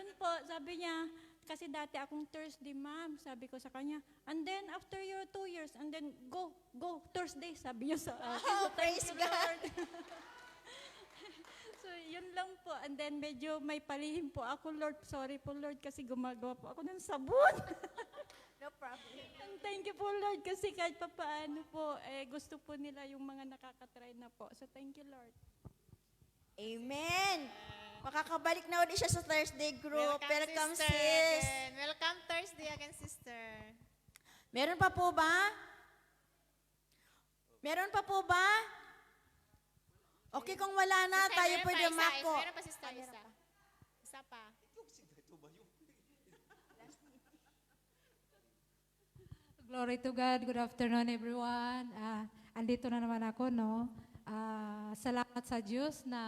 Yun po, sabi niya, kasi dati akong Thursday, ma'am. Sabi ko sa kanya, and then after your 2 years, and then go, Thursday, sabi niya sa akin. Oh, So, thank praise you, God. Lord. So, yun lang po. And then medyo may palihim po ako, Lord. Sorry po, Lord, kasi gumagawa po ako ng sabon. No problem. And thank you po, Lord, kasi kahit pa paano po, gusto po nila yung mga nakakatry na po. So, thank you, Lord. Amen. Makakabalik na ulit siya sa Thursday group. Welcome, sister, sis. again. Welcome Thursday again, sister. Meron pa po ba? Meron pa po ba? Okay, kung wala na, Sister, tayo meron pwede pa isa. mako. Meron pa, sister, isa. Isa pa. Glory to God. Good afternoon, everyone. Andito na naman ako, no? Salamat sa Diyos na...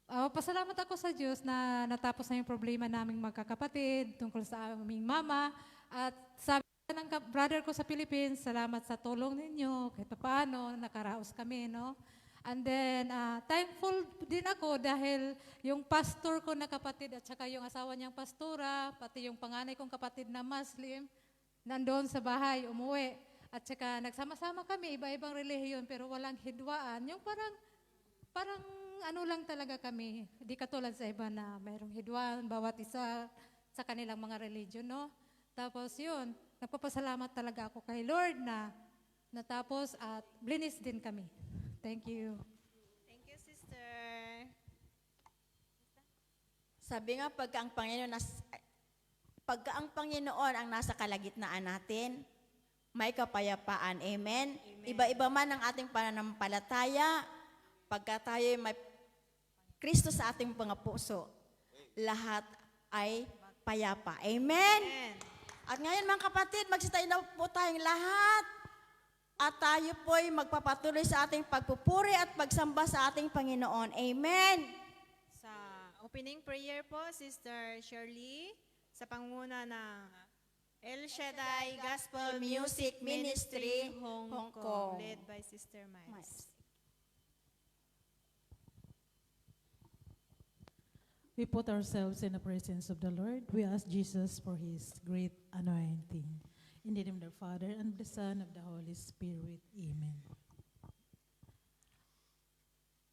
pasalamat ako sa Diyos na natapos na yung problema naming magkakapatid tungkol sa aming mama. At sabi ng brother ko sa Philippines, salamat sa tulong ninyo. Kahit paano, nakaraos kami, no? And then, thankful din ako dahil yung pastor ko na kapatid at saka yung asawa niyang pastora, pati yung panganay kong kapatid na Muslim, nandoon sa bahay, umuwi. At saka nagsama-sama kami, iba-ibang relihiyon, pero walang hidwaan. Yung parang ano lang talaga kami. Hindi katulad sa iba na mayroong hidwaan, bawat isa sa kanilang mga religion, no? Tapos yun, nagpapasalamat talaga ako kay Lord na natapos at blinis din kami. Thank you. Thank you, sister. Sabi nga, pagka ang Panginoon ang nasa kalagitnaan natin, may kapayapaan. Amen? Iba-iba man ang ating pananampalataya, pagka tayo may Kristo sa ating mga puso, lahat ay payapa. Amen? Amen. At ngayon mga kapatid, magsitayo na po tayong lahat at tayo po'y magpapatuloy sa ating pagpupuri at pagsamba sa ating Panginoon. Amen? Sa opening prayer po, Sister Shirley, sa panguna ng El Shaddai Gospel Music Ministry, Hong Kong, led by Sister Miles. We put ourselves in the presence of the Lord. We ask Jesus for His great anointing. In the name of the Father, and the Son, of the Holy Spirit. Amen.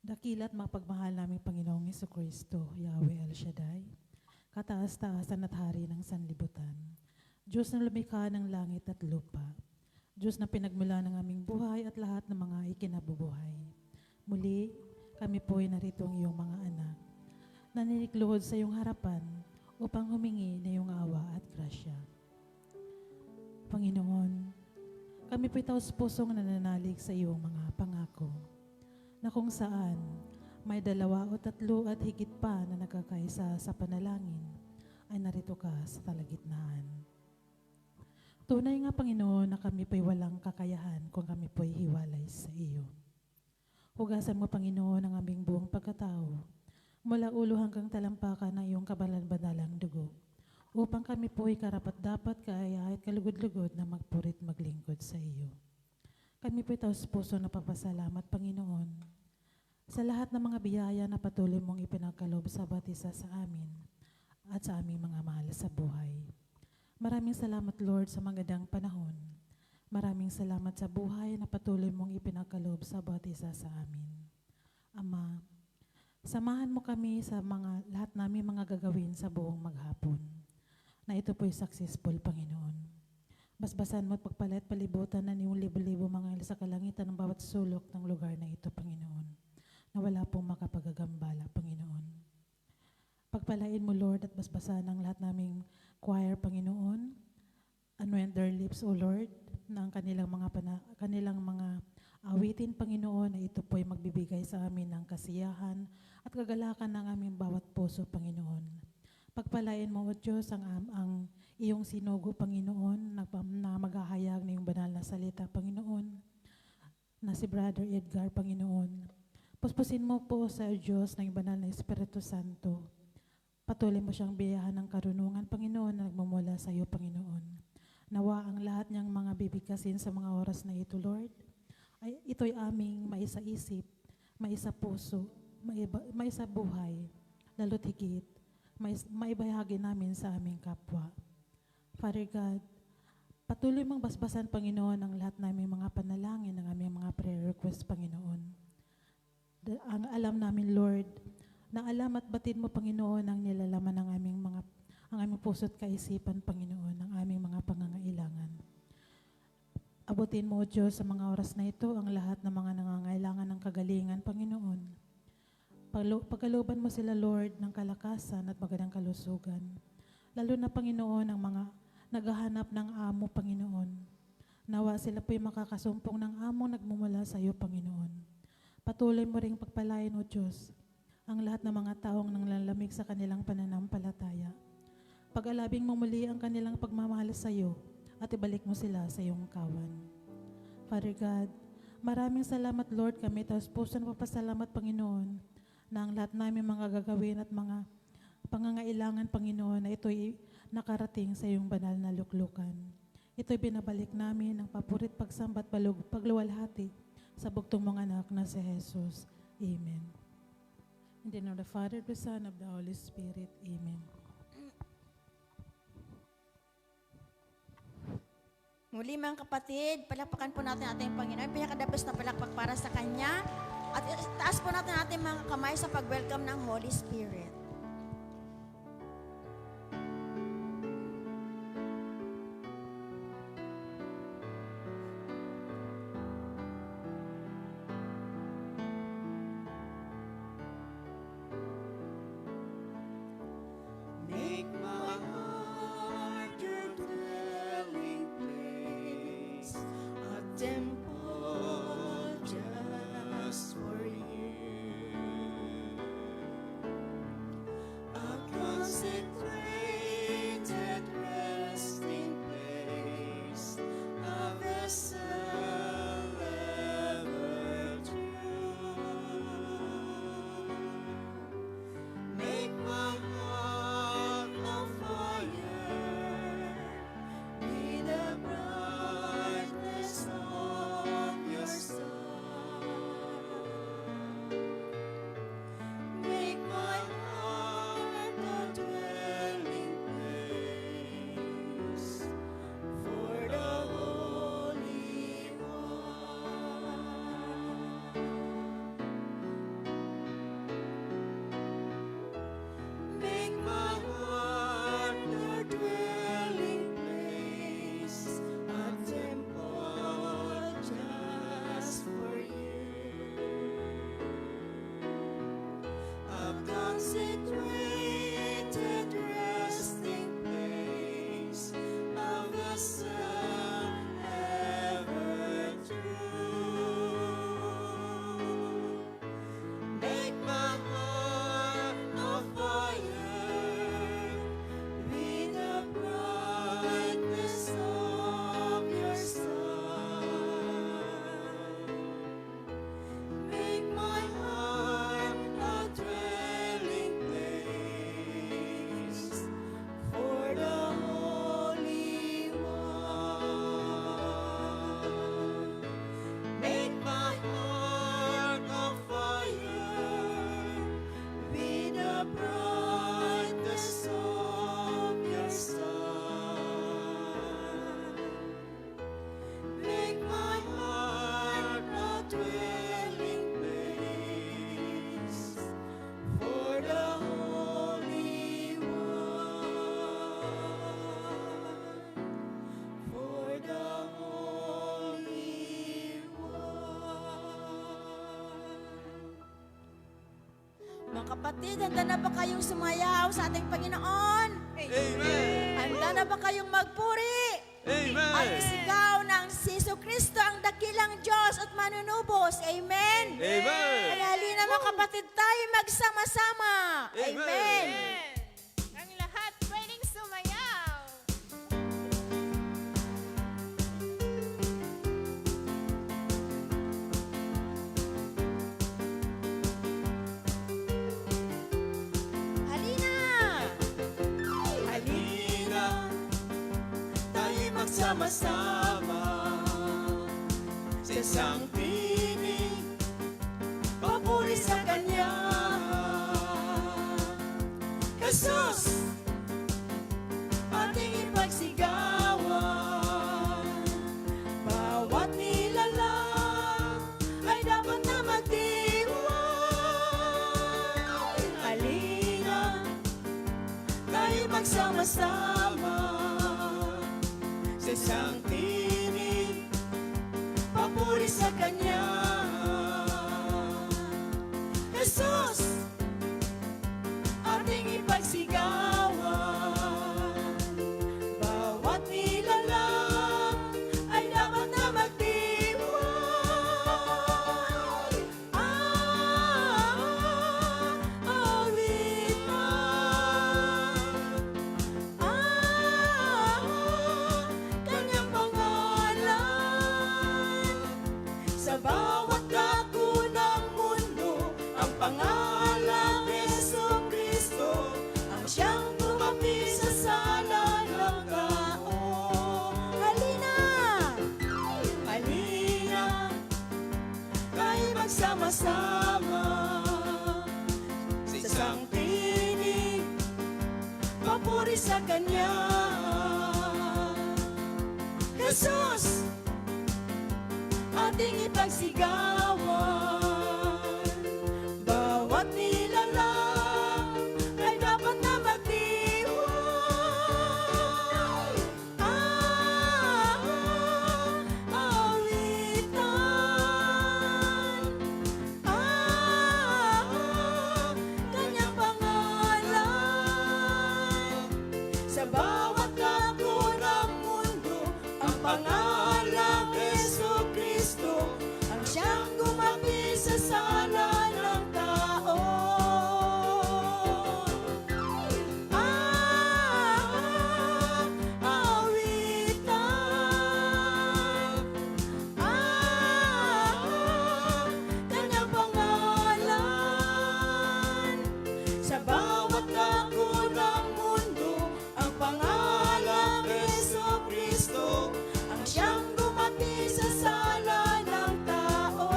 Dakilat mapagmahal naming Panginoong Jesucristo, Yahweh El Shaddai, kataas-taasan at hari ng sanlibutan, Diyos na lumikha ng langit at lupa, Diyos na pinagmula ng aming buhay at lahat ng mga ikinabubuhay. Muli, kami po'y narito ang iyong mga anak, naninikluhod sa iyong harapan upang humingi na iyong awa at grasya. Panginoon, kami po'y taos-pusong nananalig sa iyong mga pangako, na kung saan may 2 o 3 at higit pa na nagkakaisa sa panalangin, ay narito ka sa kalagitnaan. Tunay nga, Panginoon, na kami po'y walang kakayahan kung kami po'y hiwalay sa iyo. Hugasan mo, Panginoon, ang aming buong pagkatao, mula ulo hanggang talampakan ng iyong kabalan-banalang dugo, upang kami po'y karapat-dapat, kaaya at kalugod-lugod na magpurit maglingkod sa iyo. Kami po'y taos-puso na papasalamat, Panginoon, sa lahat ng mga biyaya na patuloy mong ipinagkaloob sa bawat isa sa amin at sa aming mga mahal sa buhay. Maraming salamat, Lord, sa magandang panahon. Maraming salamat sa buhay na patuloy mong ipinagkaloob sa bawat isa sa amin. Ama, samahan mo kami sa lahat namin mga gagawin sa buong maghapon, na ito po'y successful, Panginoon. Basbasan mo at pagpalit palibutan na niyong libo-libo mga ila sa kalangitan ng bawat sulok ng lugar na ito, Panginoon, na wala pong makapagagambala, Panginoon. Pagpalain mo, Lord, at basbasan ang lahat naming choir, Panginoon. Anoint their lips, O Lord, na ang kanilang mga awitin, Panginoon, na ito po'y magbibigay sa amin ng kasiyahan at kagalakan ng aming bawat puso, Panginoon. Pagpalain mo, O Diyos, ang iyong sinugo, Panginoon, na maghahayag ng iyong banal na salita, Panginoon, na si Brother Edgar, Panginoon. Puspusin mo po sa Diyos ng banal na Espiritu Santo. Patuloy mo siyang biyahan ng karunungan, Panginoon, na nagmumula sa iyo, Panginoon. Nawa ang lahat niyang mga bibigkasin sa mga oras na ito, Lord, ay ito'y aming maisa-isip, maisa-puso, maisa buhay, lalo't higit maibahagi namin sa aming kapwa. Father God, patuloy mong basbasan, Panginoon, ang lahat naming mga panalangin, ang aming mga prayer request, Panginoon. Ang alam namin, Lord, na alam at batid mo, Panginoon, ang nilalaman ng ang aming puso't kaisipan, Panginoon, ang aming mga pangangailangan. Abutin mo, O Diyos, sa mga oras na ito, ang lahat ng mga nangangailangan ng kagalingan, Panginoon. Pagkalooban mo sila, Lord, ng kalakasan at magandang kalusugan. Lalo na, Panginoon, ang mga naghahanap ng amo, Panginoon. Nawa sila po'y makakasumpong ng amo nagmumula sa iyo, Panginoon. Patuloy mo ring pagpalain, O Diyos, ang lahat ng mga taong nanglalamig sa kanilang pananampalataya. Pag-alabing mo muli ang kanilang pagmamahal sa iyo at ibalik mo sila sa iyong kawan. Father God, maraming salamat, Lord, kami taos puso na papasalamat, Panginoon, na ang lahat namin mga gagawin at mga pangangailangan, Panginoon, na ito'y nakarating sa iyong banal na luklukan. Ito'y binabalik namin ang papurit pagsambat pagluwalhati sa bugtong mong anak na si Jesus. Amen. In the name of the Father, the Son, of the Holy Spirit. Amen. Muli mga kapatid, palakpakan po natin ating Panginoon. Pinakadabos na palakpak para sa Kanya. At taas po natin ating mga kamay sa pag-welcome ng Holy Spirit. Make my heart your dwelling place, a temple just for you, a consecrated resting place, a vessel ever true. Make my heart a fire, be the brightness of your star. Make my heart a dwelling place for the Holy One. Make my heart your dwelling place, a temple just for you, a consecrated resting place, a vessel ever true. Make my heart a fire, be the brightness of your star. Make my heart a dwelling place for the Holy One. Make my heart a fire, be the brightness of your star. Make my heart a dwelling place for the Holy One, for the Holy One. Mga kapatid, handa na ba kayong sumayaw sa ating Panginoon? Amen! Handa na ba kayong magpuri? Amen! At isigaw ng si Jesu Kristo ang dakilang Diyos at manunubos. Amen? Amen! Kaya halina mga kapatid tayo magsama-sama. Amen. Amen. Ang lahat pwedeng sumayaw. Halina! Halina, tayo'y magsama-sama sa isang tinig, papuri sa Kanya. Jesus, ating ipagsigawan. Bawat nilalang ay dapat na magdiwang. Halina, tayo magsama-sama sa isang tinig, papuri sa Kanya. Jesus, ating ipagsigawan. Bawat nilalang ay dapat na magdiwang. Kanyang pangalan. Sa bawat dako ng mundo, ang pangalang Jesucristo ang siyang tumapi sa sala ng tao. Halina, halina, tayo magsama-sama sa isang tinig, papuri sa Kanya. Jesus, ating ipagsigawan. Bawat nilalang ay dapat na magdiwang. Awitan, Kanyang pangalan. Sa bawat dako ng mundo, ang pangalang Jesucristo ang siyang gumapi sa sala ng tao. Awitan, Kanyang pangalan. Sa bawat dako ng mundo, ang pangalang Jesucristo ang siyang gumapi sa sala ng tao.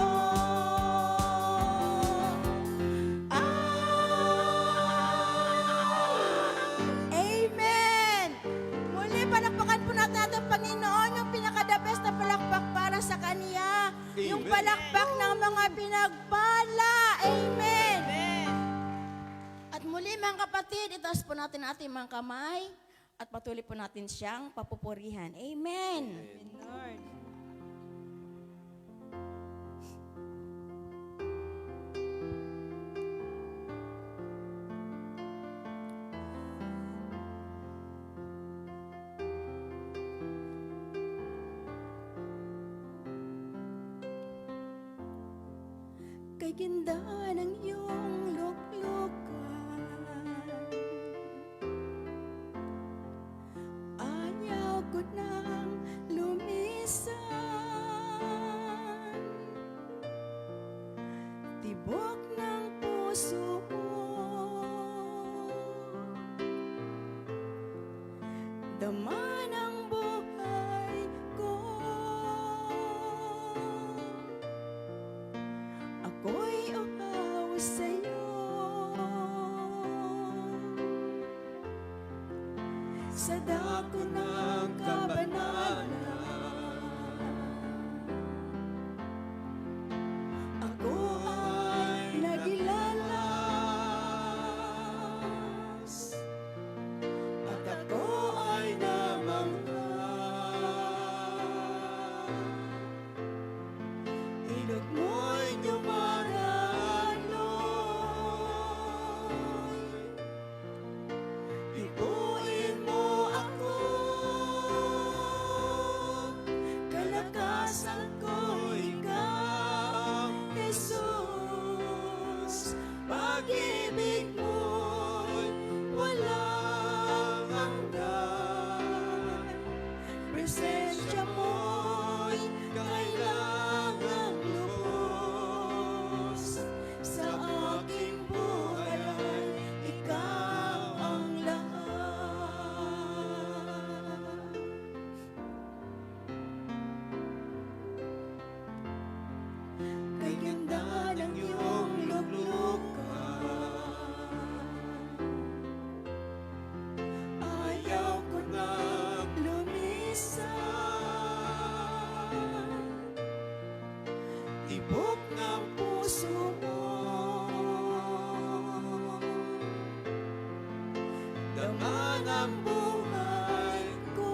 Amen! Muli, palakpakan po natin ating Panginoon, yung pinaka-the best na palakpak para sa Kanya. Yung palakpak ng mga pinagpala. Amen! At muli mga kapatid, itaas po natin ang ating mga kamay at patuloy po natin siyang papupurihan. Amen! Lord. Kay ganda ng iyong luklukan, ayaw ko nang lumisan. Tibok ng puso mo, dama ng buhay ko. Ako'y uhaw sa'yo. Sa dako ng kabanalan, ako ay nagilalas, at ako ay namangha. Ilog mo'y dumaraloy, hipuin mo ako. laman ng buhay ko.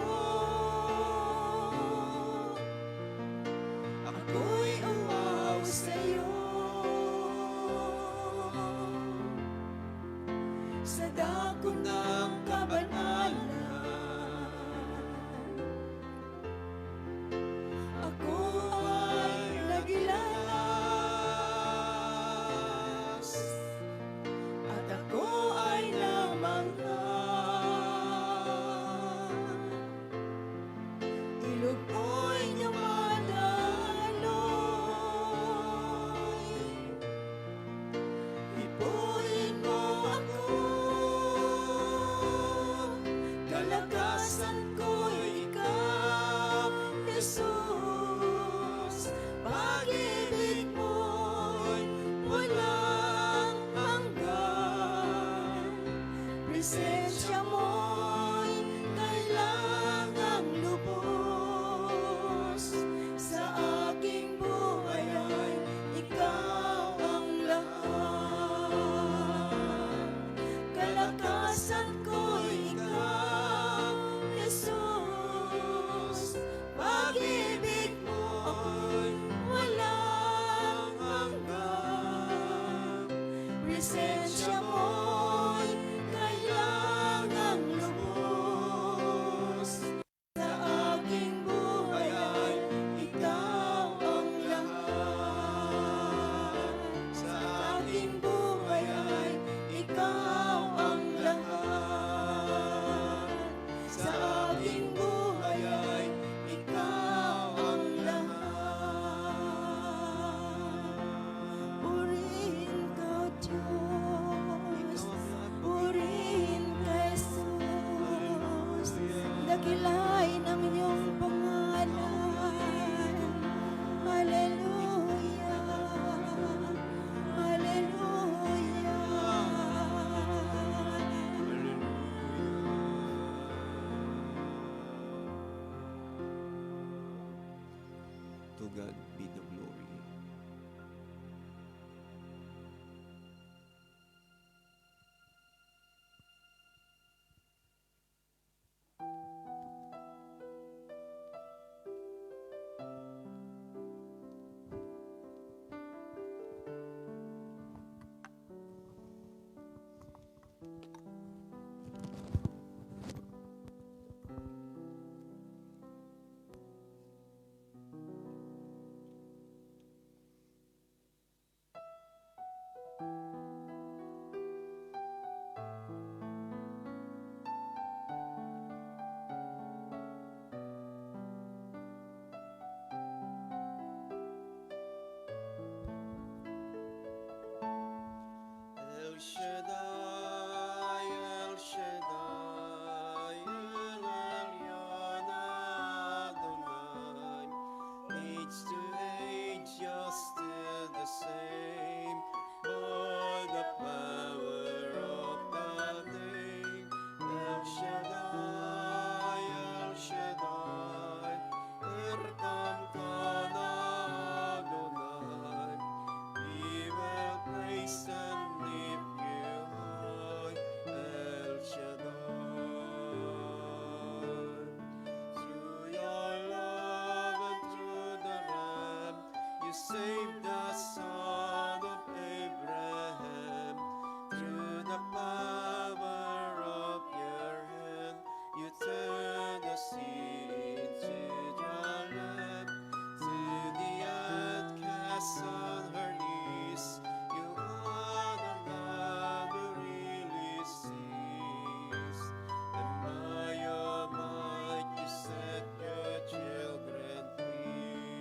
Ako'y umaw sa'yo sa dako ng kabanalan. Ako ay nagilalas at ako ay namangha. Ilog ko'y dumadaloy. Ipuin mo ako, kalakasan ko'y ikaw, Jesus. Pag-ibig mo'y walang hanggan. Presensya mo'y kailangang lubos. Sa aking buhay ay ikaw ang lahat. Kalakasan ko'y ikaw, Jesus. Pag-ibig mo'y walang hanggan. Presensya mo'y kailangang lubos. Sa aking buhay ay ikaw ang lahat. Sa aking buhay ay ikaw ang lahat. Sa aking buhay ay ikaw ang lahat. Purihin ka, Diyos. Purihin ka, Jesus. Dakilain ang iyong pangalan. Hallelujah. To God be the glory. El Shaddai, El Shaddai, El Elyon Adonai. Age to age, you're still the same. By the power of that name. El Shaddai, El Shaddai, Erkam Kana Adonai. We will praise and lift you high, El Shaddai. Through your love and through the Ram, you saved the son of Abraham. Through the power of your hand, you turned the sea into dry land. To the outcast on her knees, you are the love who really sees. And by your might you set your children free.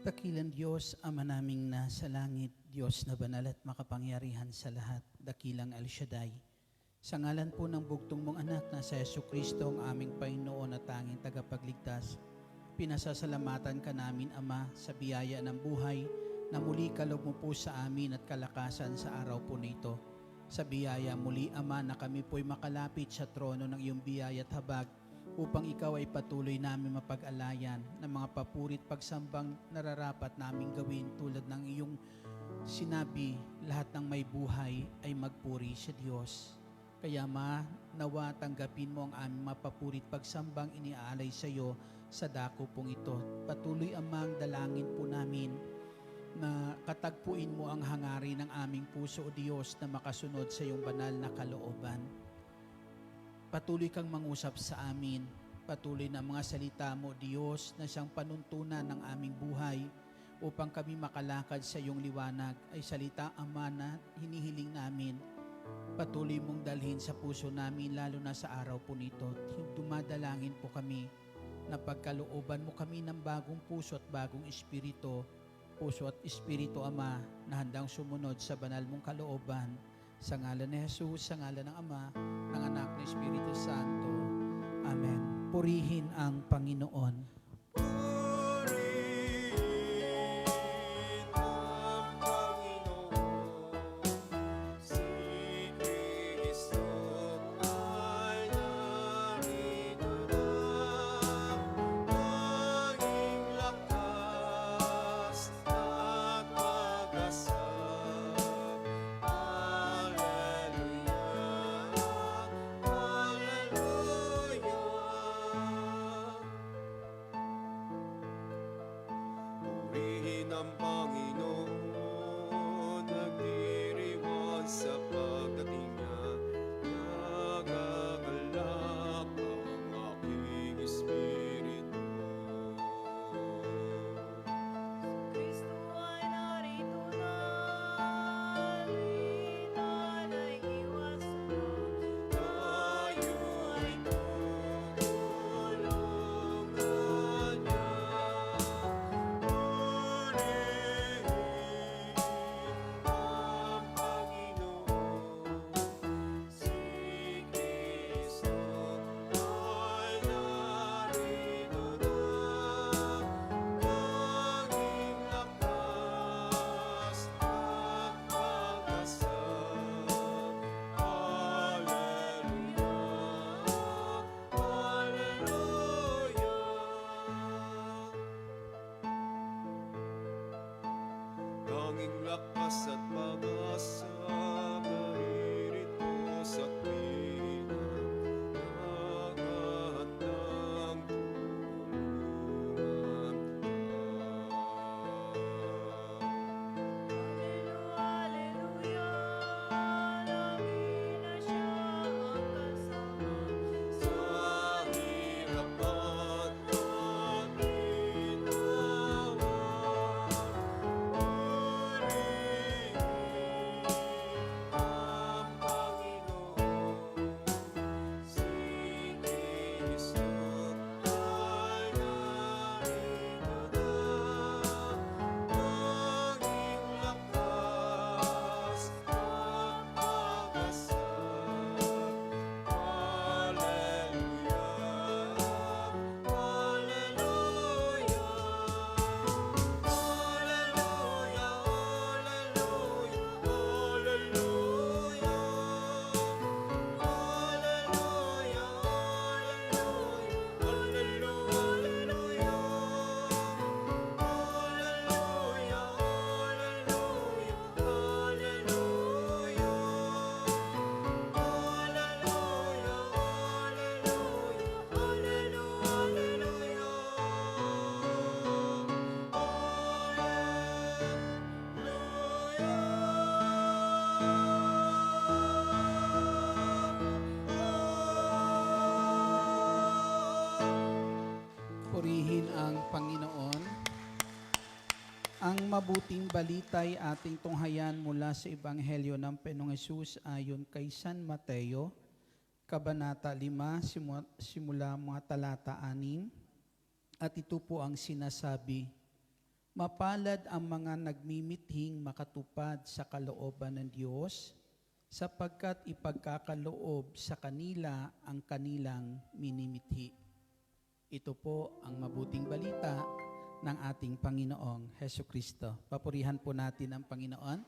Dakilang Diyos, Ama naming nasa langit, Diyos na banal at makapangyarihan sa lahat, dakilang El Shaddai. Sa ngalan po ng bugtong mong anak na sa Yesu Kristo, ang aming Panginoon at tanging tagapagligtas, pinasasalamatan ka namin, Ama, sa biyaya ng buhay na muli kaloob mo po sa amin at kalakasan sa araw po nito. Sa biyaya muli, Ama, na kami po'y makalapit sa trono ng iyong biyaya at habag upang ikaw ay patuloy namin mapag-alayan ng mga papurit pagsambang nararapat naming gawin tulad ng iyong sinabi, lahat ng may buhay ay magpuri sa Diyos. Kaya nawa tanggapin mo ang aming mapapurit pagsambang iniaalay sa iyo sa dako pong ito. Patuloy, Amang, dalangin po namin na katagpuin mo ang hangarin ng aming puso, o Diyos, na makasunod sa iyong banal na kalooban. Patuloy kang mangusap sa amin. Patuloy na mga salita mo, Diyos, na siyang panuntunan ng aming buhay upang kami makalakad sa iyong liwanag, ay salita, Ama, na hinihiling namin. Patuloy mong dalhin sa puso namin, lalo na sa araw po nito. Dumadalangin po kami na pagkalooban mo kami ng bagong puso at bagong espiritu, Ama, na handang sumunod sa banal mong kalooban. Sa ngalan ni Jesus, sa ngalan ng Ama, ng Anak, ng Espiritu Santo. Amen. Purihin ang Panginoon. Purihin ang Panginoon, si Kristo ay narito na, tanging lakas at pag-asa. Purihin ang Panginoon, nagdiriwang sa pagdating niya. Nagagalak ang aking espiritu. Kristo ay narito na, litan ay iwasan na. Tayo ay tutulungan niya. Purihin ang Panginoon, si Kristo ay narito na, tanging lakas at pag-asa. Hallelujah, hallelujah. Tanging lakas at pag-asa, naririto sa tuwina, naghahandang tulungan ka. Hallelujah, lagi na siya ang kasama. Sa hirap at pagkinawa, purihin ang Panginoon, si Kristo ay narito na, tanging lakas at pag-asa. Hallelujah, Purihin ang Panginoon. Ang mabuting balita'y ating tunghayan mula sa Ebanghelyo ng Panginoong Hesus ayon kay San Mateo, Kabanata 5, simula mga talata 6. At ito po ang sinasabi, Mapalad ang mga nagmimithing makatupad sa kalooban ng Diyos, sapagkat ipagkakaloob sa kanila ang kanilang minimithi. Ito po ang mabuting balita ng ating Panginoong Heso Kristo. Papurihan po natin ang Panginoon.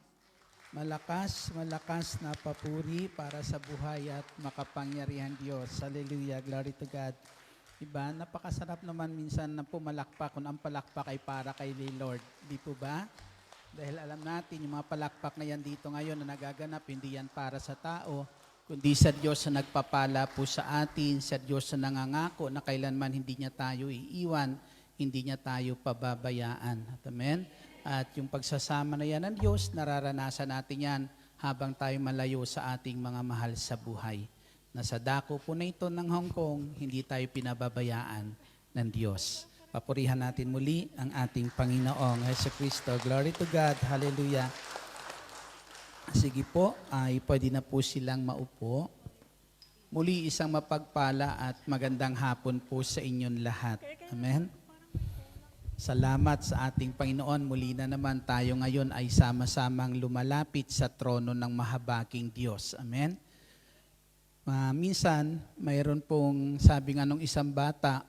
Malakas, malakas na papuri para sa buhay at makapangyarihan Diyos. Hallelujah, glory to God. Diba? Napakasarap naman minsan na pumalakpak kung ang palakpak ay para kay Lord. Di po ba? Dahil alam natin, yung mga palakpak na yan dito ngayon na nagaganap, hindi yan para sa tao, kundi sa Diyos na nagpapala po sa atin, sa Diyos na nangangako na kailanman hindi niya tayo iiwan, hindi niya tayo pababayaan. Amen? At yung pagsasama na yan ng Diyos, nararanasan natin yan habang tayo malayo sa ating mga mahal sa buhay. Nasa dako po na ito ng Hong Kong, hindi tayo pinababayaan ng Diyos. Papurihan natin muli ang ating Panginoong Heso Kristo. Glory to God. Hallelujah. Sige po, ay pwede na po silang maupo. Muli isang mapagpala at magandang hapon po sa inyong lahat. Amen. Salamat sa ating Panginoon. Muli na naman tayo ngayon ay sama-samang lumalapit sa trono ng mahabaking Diyos. Amen. Minsan, mayroon pong sabi nga nung isang bata,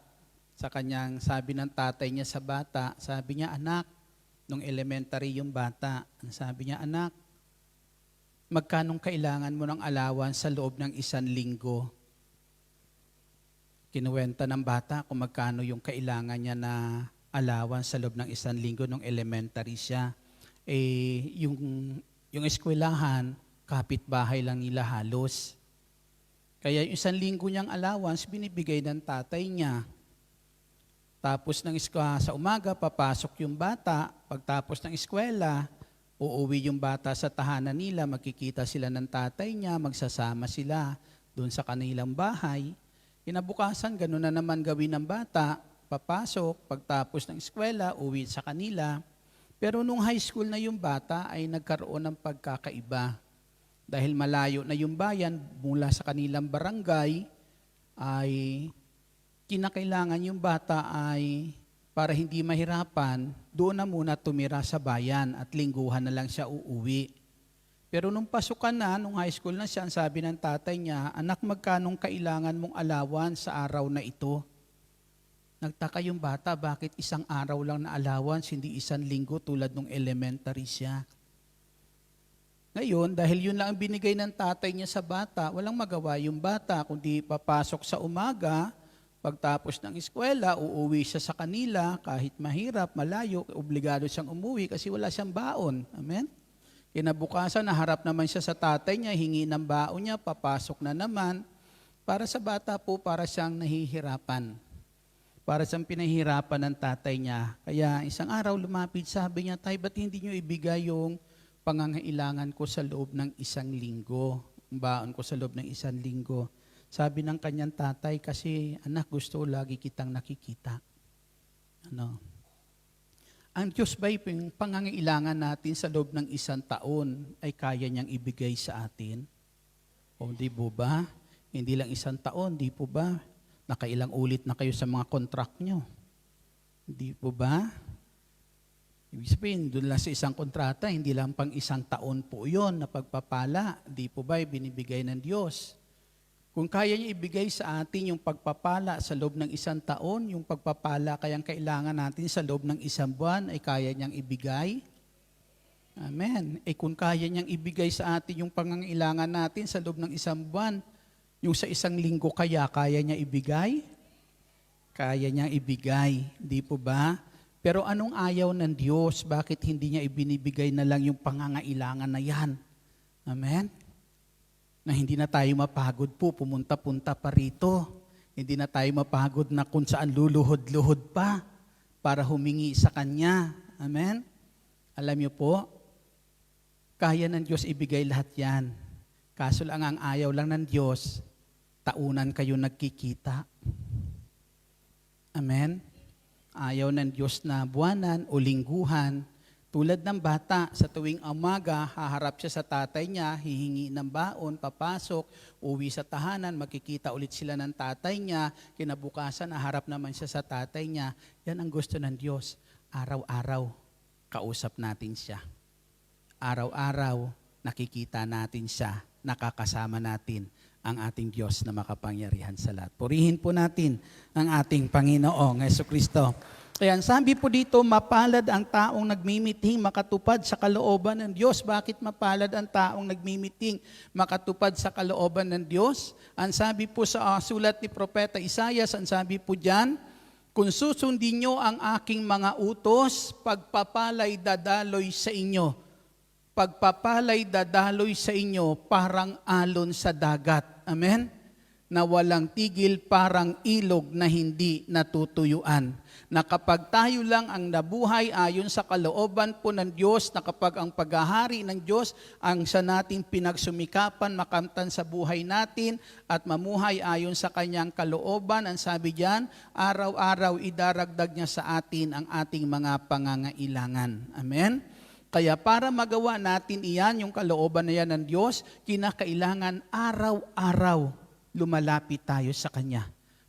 sa kanyang sabi ng tatay niya sa bata, sabi niya, anak, nung elementary yung bata, sabi niya, anak, magkanong kailangan mo ng allowance sa loob ng 1 linggo? Kinuwenta ng bata kung magkano yung kailangan niya na allowance sa loob ng 1 linggo nung elementary siya. Yung eskwelahan, kapitbahay lang nila halos. Kaya yung 1 linggo niyang allowance, binibigay ng tatay niya. Tapos sa umaga, papasok yung bata. Pagtapos ng eskwela, uuwi yung bata sa tahanan nila, magkikita sila ng tatay niya, magsasama sila doon sa kanilang bahay. Kinabukasan, gano'n na naman gawin ng bata. Papasok, pagtapos ng eskwela, uwi sa kanila. Pero nung high school na yung bata, ay nagkaroon ng pagkakaiba. Dahil malayo na yung bayan mula sa kanilang barangay, ay kinakailangan yung bata ay para hindi mahirapan, doon na muna tumira sa bayan at lingguhan na lang siya uuwi. Pero nung pasukan na, nung high school na siya, ang sabi ng tatay niya, anak, magkanong kailangan mong allowance sa araw na ito? Nagtaka yung bata, bakit 1 araw lang na allowance, hindi 1 linggo tulad nung elementary siya? Ngayon, dahil yun lang ang binigay ng tatay niya sa bata, walang magawa yung bata, kundi papasok sa umaga, pagtapos ng eskwela, uuwi siya sa kanila, kahit mahirap, malayo, obligado siyang umuwi kasi wala siyang baon. Amen? Kinabukasan, naharap naman siya sa tatay niya, hingi ng baon niya, papasok na naman. Para sa bata po, para siyang nahihirapan. Para siyang pinahirapan ng tatay niya. Kaya isang araw lumapit, sabi niya, tay, ba't hindi niyo ibigay yung pangangailangan ko sa loob ng 1 linggo? Baon ko sa loob ng 1 linggo. Sabi ng kanyang tatay, kasi anak, gusto lagi kitang nakikita. Ang Diyos ba yung pangangailangan natin sa loob ng 1 taon ay kaya niyang ibigay sa atin? O di po ba? Hindi lang 1 taon, di po ba? Nakailang ulit na kayo sa mga contract nyo. Di po ba? Ibig sabihin, doon lang sa isang kontrata, hindi lang pang 1 taon po yun na pagpapala. Di po ba binibigay ng Diyos? Kung kaya niya ibigay sa atin yung pagpapala sa loob ng 1 taon, yung pagpapala kayang kailangan natin sa loob ng 1 buwan, ay kaya niyang ibigay. Amen. Kung kaya niyang ibigay sa atin yung pangangailangan natin sa loob ng 1 buwan, yung sa 1 linggo kaya niya ibigay? Kaya niyang ibigay. Di po ba? Pero anong ayaw ng Diyos? Bakit hindi niya ibinibigay na lang yung pangangailangan na yan? Amen? Na hindi na tayo mapagod po, pumunta-punta pa rito. Hindi na tayo mapagod na kung saan luluhod-luhod pa para humingi sa Kanya. Amen? Alam niyo po, kaya ng Diyos ibigay lahat yan. Kaso lang ang ayaw lang ng Diyos, taunan kayo nagkikita. Amen? Ayaw ng Diyos na buwanan o lingguhan. Tulad ng bata, sa tuwing umaga, haharap siya sa tatay niya, hihingi ng baon, papasok, uwi sa tahanan, makikita ulit sila ng tatay niya, kinabukasan, haharap naman siya sa tatay niya. Yan ang gusto ng Diyos, araw-araw. kausap natin siya. Araw-araw, nakikita natin siya, nakakasama natin ang ating Diyos na makapangyarihan sa lahat. Purihin po natin ang ating Panginoong Jesucristo. Kaya ang sabi po dito, mapalad ang taong nagmimiting makatupad sa kalooban ng Diyos. Bakit mapalad ang taong nagmimiting makatupad sa kalooban ng Diyos? Ang sabi po sa sulat ni Propeta Isaias, ang sabi po diyan, kung susundin nyo ang aking mga utos, pagpapalay dadaloy sa inyo. Pagpapalay dadaloy sa inyo parang alon sa dagat. Amen? Na walang tigil, parang ilog na hindi natutuyuan. Na kapag tayo lang ang nabuhay ayon sa kalooban po ng Diyos, na kapag ang paghahari ng Diyos ang sa nating pinagsumikapan, makamtan sa buhay natin at mamuhay ayon sa kanyang kalooban, ang sabi diyan, araw-araw idaragdag niya sa atin ang ating mga pangangailangan. Amen? Kaya para magawa natin iyan, yung kalooban na yan ng Diyos, kinakailangan araw-araw lumalapit tayo sa Kanya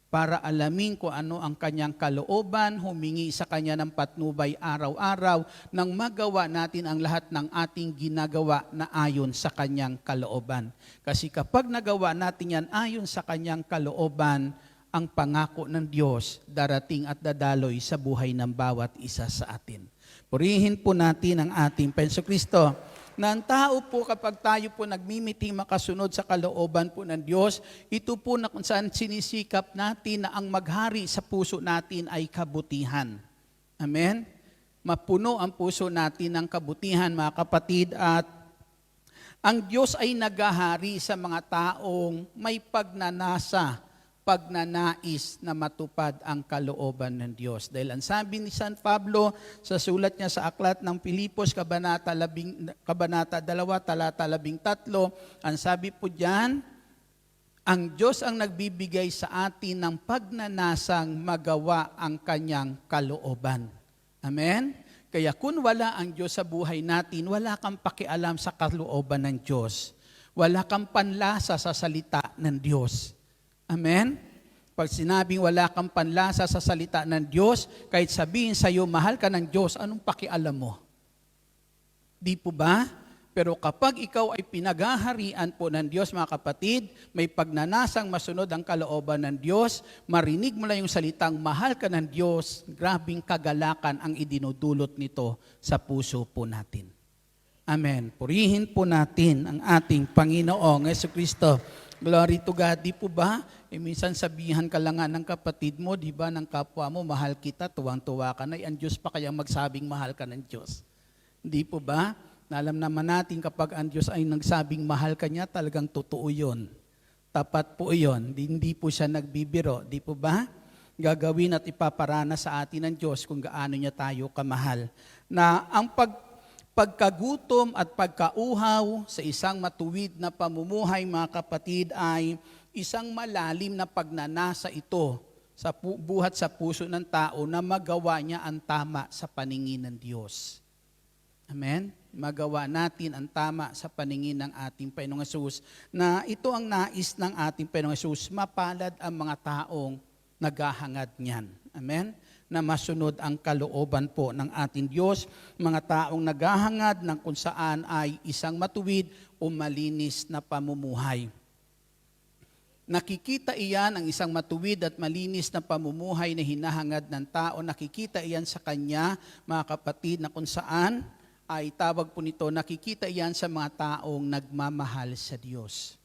para alamin kung ano ang Kanyang kalooban, humingi sa Kanya ng patnubay araw-araw nang magawa natin ang lahat ng ating ginagawa na ayon sa Kanyang kalooban. Kasi kapag nagawa natin yan ayon sa Kanyang kalooban, ang pangako ng Diyos darating at dadaloy sa buhay ng bawat isa sa atin. Purihin po natin ang ating Jesucristo, na ang tao po kapag tayo po nagmimiting makasunod sa kalooban po ng Diyos, ito po na kung saan sinisikap natin na ang maghari sa puso natin ay kabutihan. Amen? Mapuno ang puso natin ng kabutihan, mga kapatid, at ang Diyos ay naghahari sa mga taong may pagnanais na matupad ang kalooban ng Diyos. Dahil ang sabi ni San Pablo sa sulat niya sa Aklat ng Pilipos, Kabanata 2, talata 13, ang sabi po diyan, ang Diyos ang nagbibigay sa atin ng pagnanasang magawa ang kanyang kalooban. Amen? Kaya kung wala ang Diyos sa buhay natin, wala kang pakialam sa kalooban ng Diyos. Wala kang panlasa sa salita ng Diyos. Amen? Pag sinabing wala kang panlasa sa salita ng Diyos, kahit sabihin sa iyo, mahal ka ng Diyos, anong pakialam mo? Di po ba? Pero kapag ikaw ay pinaghaharian po ng Diyos, mga kapatid, may pagnanasang masunod ang kalooban ng Diyos, marinig mo lang yung salitang, mahal ka ng Diyos, grabing kagalakan ang idinudulot nito sa puso po natin. Amen. Purihin po natin ang ating Panginoong Jesucristo. Glory to God. Di po ba? Minsan sabihan ka lang nga ng kapatid mo, di ba, ng kapwa mo, mahal kita, tuwang-tuwa ka na. Ang Diyos pa kaya magsabing mahal ka ng Diyos. Di po ba? Alam naman natin kapag ang Diyos ay nagsabing mahal ka niya, talagang totoo yun. Tapat po yun. Hindi po siya nagbibiro. Di po ba? Gagawin at ipaparana sa atin ng Diyos kung gaano niya tayo kamahal. Na ang pagkagutom at pagkauhaw sa isang matuwid na pamumuhay, mga kapatid, ay isang malalim na pagnanasa ito sa buhat sa puso ng tao na magawa niya ang tama sa paningin ng Diyos. Amen? Magawa natin ang tama sa paningin ng ating Panginoong Hesus, na ito ang nais ng ating Panginoong Hesus, mapalad ang mga taong naghahangad niyan. Amen? Na masunod ang kalooban po ng ating Diyos, mga taong naghahangad ng kung saan ay isang matuwid o malinis na pamumuhay. Nakikita iyan, ang isang matuwid at malinis na pamumuhay na hinahangad ng tao, nakikita iyan sa kanya, mga kapatid, na kung saan ay tawag po nito, nakikita iyan sa mga taong nagmamahal sa Diyos.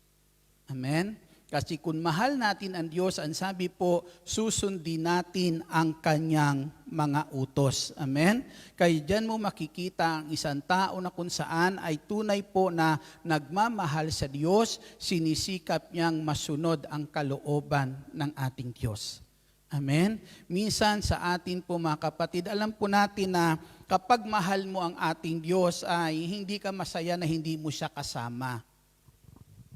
Amen? Kasi kung mahal natin ang Diyos, ang sabi po, susundin natin ang kanyang mga utos. Amen? Kaya dyan mo makikita ang isang tao na kung saan ay tunay po na nagmamahal sa Diyos, sinisikap niyang masunod ang kalooban ng ating Diyos. Amen? Minsan sa atin po, mga kapatid, alam po natin na kapag mahal mo ang ating Diyos ay hindi ka masaya na hindi mo siya kasama.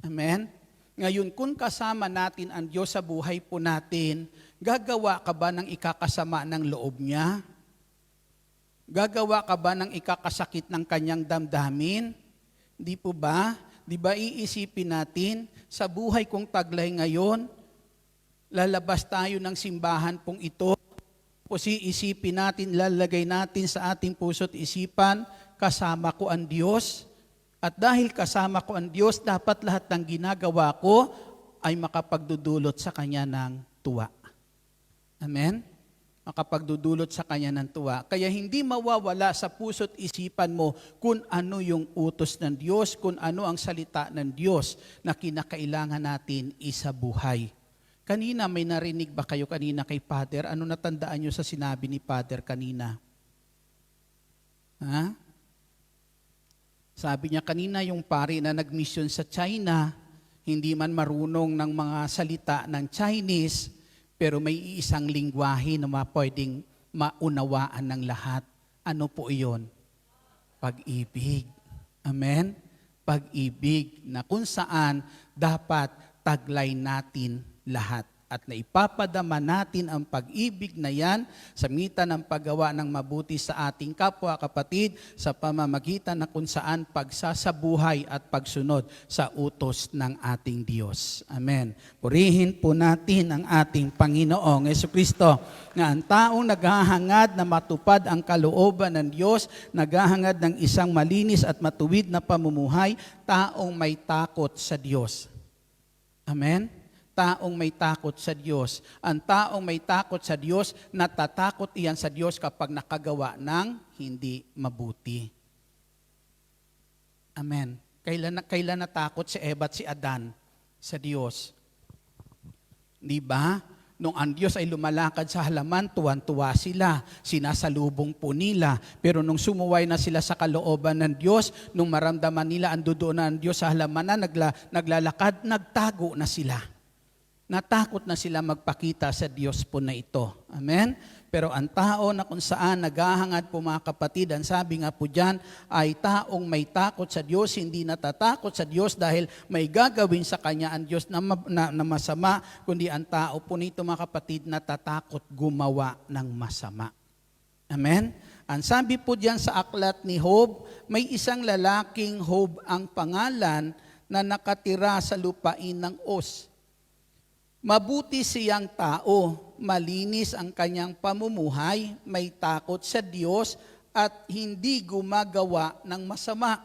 Amen? Ngayon, kung kasama natin ang Diyos sa buhay po natin, gagawa ka ba ng ikakasama ng loob niya? Gagawa ka ba ng ikakasakit ng kanyang damdamin? Di po ba? Di ba iisipin natin, sa buhay kong taglay ngayon, lalabas tayo ng simbahan pong ito, Kasi isipin natin, lalagay natin sa ating puso't isipan, kasama ko ang Diyos. At dahil kasama ko ang Diyos, dapat lahat ng ginagawa ko ay makapagdudulot sa Kanya ng tuwa. Amen? Makapagdudulot sa Kanya ng tuwa. Kaya hindi mawawala sa puso't isipan mo kung ano yung utos ng Diyos, kung ano ang salita ng Diyos na kinakailangan natin isabuhay. Kanina, may narinig ba kayo kanina kay Father? Ano natandaan nyo sa sinabi ni Father kanina? Ha? Sabi niya kanina, yung pari na nag-mission sa China, hindi man marunong ng mga salita ng Chinese, pero may isang lingwahe na pwedeng maunawaan ng lahat. Ano po iyon? Pag-ibig. Amen? Pag-ibig na kung saan dapat taglay natin lahat. At naipapadama natin ang pag-ibig na yan sa mitan ng paggawa ng mabuti sa ating kapwa kapatid sa pamamagitan na kung saan pagsasabuhay at pagsunod sa utos ng ating Diyos. Amen. Purihin po natin ang ating Panginoong Jesucristo na ang taong naghahangad na matupad ang kalooban ng Diyos, naghahangad ng isang malinis at matuwid na pamumuhay, taong may takot sa Diyos. Amen? Taong may takot sa Diyos. Ang taong may takot sa Diyos, natatakot iyan sa Diyos kapag nakagawa ng hindi mabuti. Amen. Kailan natakot si Eva at si Adan sa Diyos? Di ba? Nung ang Diyos ay lumalakad sa halaman, tuwan-tuwa sila, sinasalubong po nila. Pero nung sumuway na sila sa kalooban ng Diyos, nung maramdaman nila ang doon ng Diyos sa halaman na naglalakad, nagtago na sila. Natakot na sila magpakita sa Diyos po na ito. Amen? Pero ang tao na kung saan naghahangad po mga kapatid, ang sabi nga po dyan, ay taong may takot sa Diyos, hindi natatakot sa Diyos dahil may gagawin sa kanya ang Diyos na masama, kundi ang tao po nito mga kapatid natatakot gumawa ng masama. Amen? Ang sabi po dyan sa aklat ni Job, may isang lalaking Job ang pangalan na nakatira sa lupain ng Uz. Mabuti siyang tao, malinis ang kanyang pamumuhay, may takot sa Diyos at hindi gumagawa ng masama.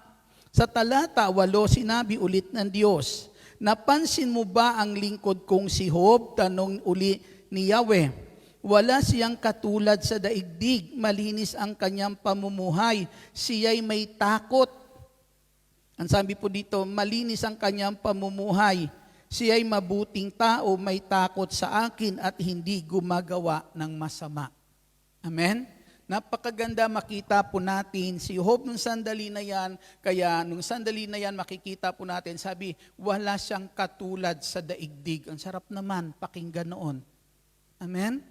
Sa talata 8, sinabi ulit ng Diyos, napansin mo ba ang lingkod kong si Job? Tanong uli ni Yahweh. Wala siyang katulad sa daigdig, malinis ang kanyang pamumuhay, siya'y may takot. Ang sabi po dito, malinis ang kanyang pamumuhay, siya'y mabuting tao, may takot sa akin at hindi gumagawa ng masama. Amen? Napakaganda makita po natin si Job nung sandali na yan, kaya nung sandali na yan makikita po natin, sabi, wala siyang katulad sa daigdig. Ang sarap naman, pakinggan noon. Amen?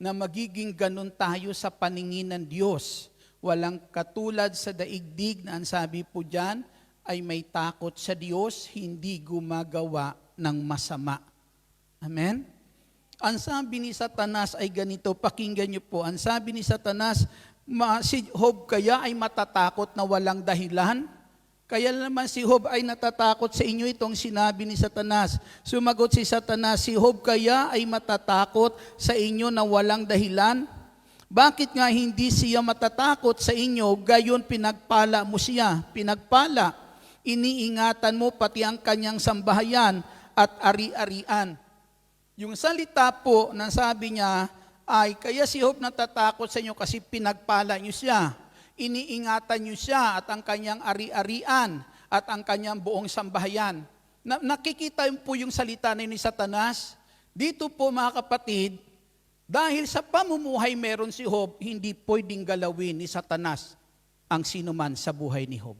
Na magiging ganun tayo sa paningin ng Diyos. Walang katulad sa daigdig na ang sabi po dyan, ay may takot sa Diyos, hindi gumagawa ng masama. Amen? Ang sabi ni Satanas ay ganito, pakinggan niyo po, ang sabi ni Satanas, si Job kaya ay matatakot na walang dahilan? Kaya naman si Job ay natatakot sa inyo itong sinabi ni Satanas. Sumagot si Satanas, si Job kaya ay matatakot sa inyo na walang dahilan? Bakit nga hindi siya matatakot sa inyo, gayon pinagpala mo siya, pinagpala? Iniingatan mo pati ang kanyang sambahayan at ari-arian. Yung salita po na sabi niya ay kaya si Job natatakot sa inyo kasi pinagpala niyo siya. Iniingatan niyo siya at ang kanyang ari-arian at ang kanyang buong sambahayan. Nakikita po yung salita ni Satanas. Dito po mga kapatid, dahil sa pamumuhay meron si Job, hindi pwedeng galawin ni Satanas ang sinuman sa buhay ni Job.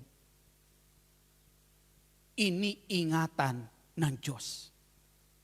Iniingatan ng Diyos.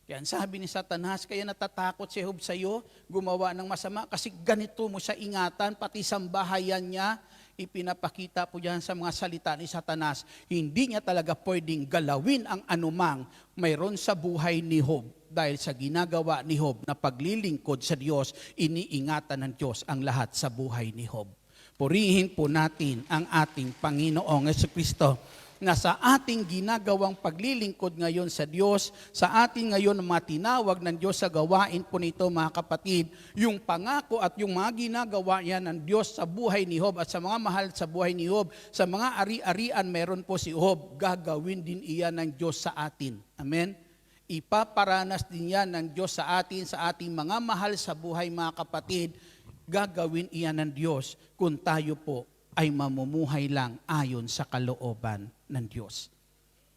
Kaya sabi ni Satanas, kaya natatakot si Job sa iyo, gumawa ng masama, kasi ganito mo siya ingatan, pati sambahayan niya, ipinapakita po yan sa mga salita ni Satanas. Hindi niya talaga pwedeng galawin ang anumang mayroon sa buhay ni Job. Dahil sa ginagawa ni Job na paglilingkod sa Diyos, iniingatan ng Diyos ang lahat sa buhay ni Job. Purihin po natin ang ating Panginoong Jesucristo. na sa ating ginagawang paglilingkod ngayon sa Diyos, sa ating ngayon mga tinawag ng Diyos sa gawain po nito mga kapatid, yung pangako at yung mga ginagawa niya ng Diyos sa buhay ni Job at sa mga mahal sa buhay ni Job, sa mga ari-arian meron po si Job, gagawin din iyan ng Diyos sa atin. Amen? Ipaparanas din yan ng Diyos sa atin, sa ating mga mahal sa buhay mga kapatid, gagawin iyan ng Diyos kung tayo po ay mamumuhay lang ayon sa kalooban ng Diyos.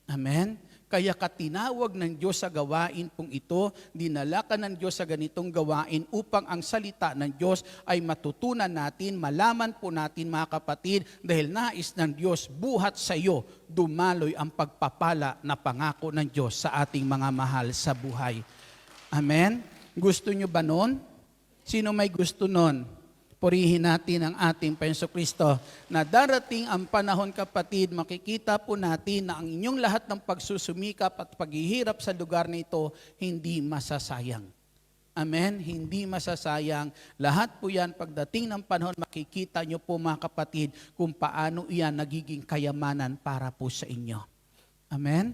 Amen? Kaya katinawag ng Diyos sa gawain pong ito, dinala ka ng Diyos sa ganitong gawain upang ang salita ng Diyos ay matutunan natin, malaman po natin mga kapatid, dahil nais ng Diyos buhat sa iyo, dumaloy ang pagpapala na pangako ng Diyos sa ating mga mahal sa buhay. Amen? Gusto nyo ba nun? Sino may gusto nun? Purihin natin ang ating Panginoon Kristo na darating ang panahon kapatid, makikita po natin na ang inyong lahat ng pagsusumikap at paghihirap sa lugar na ito, hindi masasayang. Amen? Hindi masasayang. Lahat po yan, pagdating ng panahon, makikita nyo po mga kapatid kung paano iyan nagiging kayamanan para po sa inyo. Amen?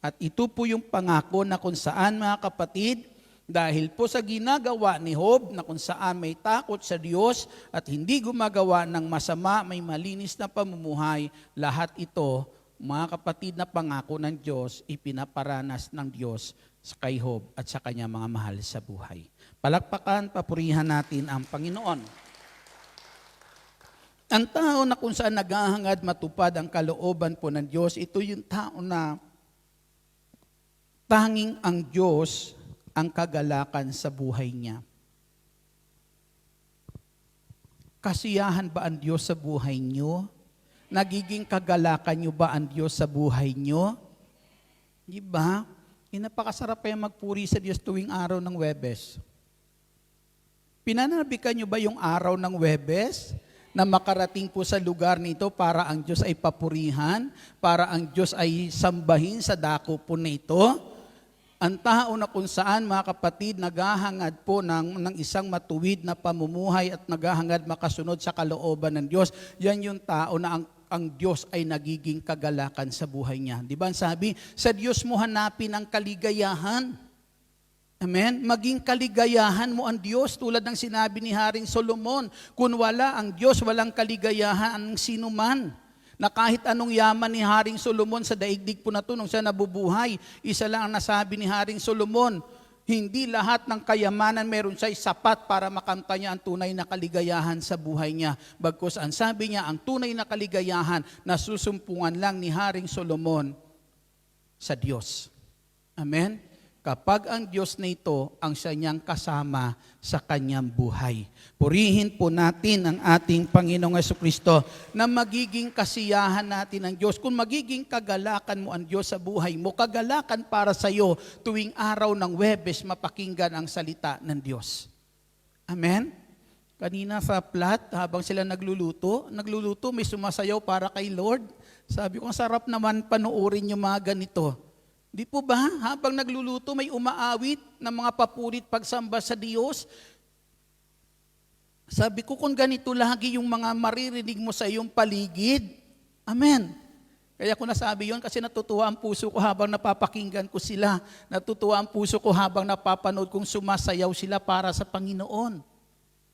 At ito po yung pangako na kung saan mga kapatid, dahil po sa ginagawa ni Job na kung saan may takot sa Diyos at hindi gumagawa ng masama, may malinis na pamumuhay, lahat ito, mga kapatid na pangako ng Diyos, ipinaparanas ng Diyos sa kay Job at sa kanya mga mahal sa buhay. Palakpakan, papurihan natin ang Panginoon. Ang tao na kung saan naghahangad matupad ang kalooban po ng Diyos, ito yung tao na tanging ang Diyos ang kagalakan sa buhay niya. Kasiyahan ba ang Diyos sa buhay niyo? Nagiging kagalakan niyo ba ang Diyos sa buhay niyo? Di ba? Napakasarap kaya magpuri sa Diyos tuwing araw ng Huwebes. Pinananabikan niyo ba yung araw ng Huwebes na makarating po sa lugar nito para ang Diyos ay papurihan, para ang Diyos ay sambahin sa dako po nito? Ang tao na kung saan, mga kapatid, naghahangad po ng isang matuwid na pamumuhay at naghahangad makasunod sa kalooban ng Diyos, yan yung tao na ang Diyos ay nagiging kagalakan sa buhay niya. Di ba? Sabi, sa Diyos mo hanapin ang kaligayahan. Amen? Maging kaligayahan mo ang Diyos tulad ng sinabi ni Haring Solomon, kung wala ang Diyos, walang kaligayahan ang sino man. Na kahit anong yaman ni Haring Solomon sa daigdig po na ito nung siya nabubuhay, isa lang ang nasabi ni Haring Solomon, hindi lahat ng kayamanan meron siya'y sapat para makamta niya ang tunay na kaligayahan sa buhay niya. Bagkus ang sabi niya, ang tunay na kaligayahan na susumpungan lang ni Haring Solomon sa Diyos. Amen? Kapag ang Diyos na ito ang siya niyang kasama sa kanyang buhay. Purihin po natin ang ating Panginoong Jesucristo na magiging kasiyahan natin ang Diyos. Kung magiging kagalakan mo ang Diyos sa buhay mo, kagalakan para sa iyo tuwing araw ng Huwebes mapakinggan ang salita ng Diyos. Amen? Kanina sa plat, habang sila nagluluto, may sumasayaw para kay Lord. Sabi ko, ang sarap naman panuorin yung mga ganito. Di po ba? Habang nagluluto, may umaawit ng mga papurit pagsamba sa Diyos. Sabi ko, kung ganito lagi yung mga maririnig mo sa iyong paligid, amen. Kaya ko nasabi yon kasi natutuwa ang puso ko habang napapakinggan ko sila. Natutuwa ang puso ko habang napapanood kong sumasayaw sila para sa Panginoon.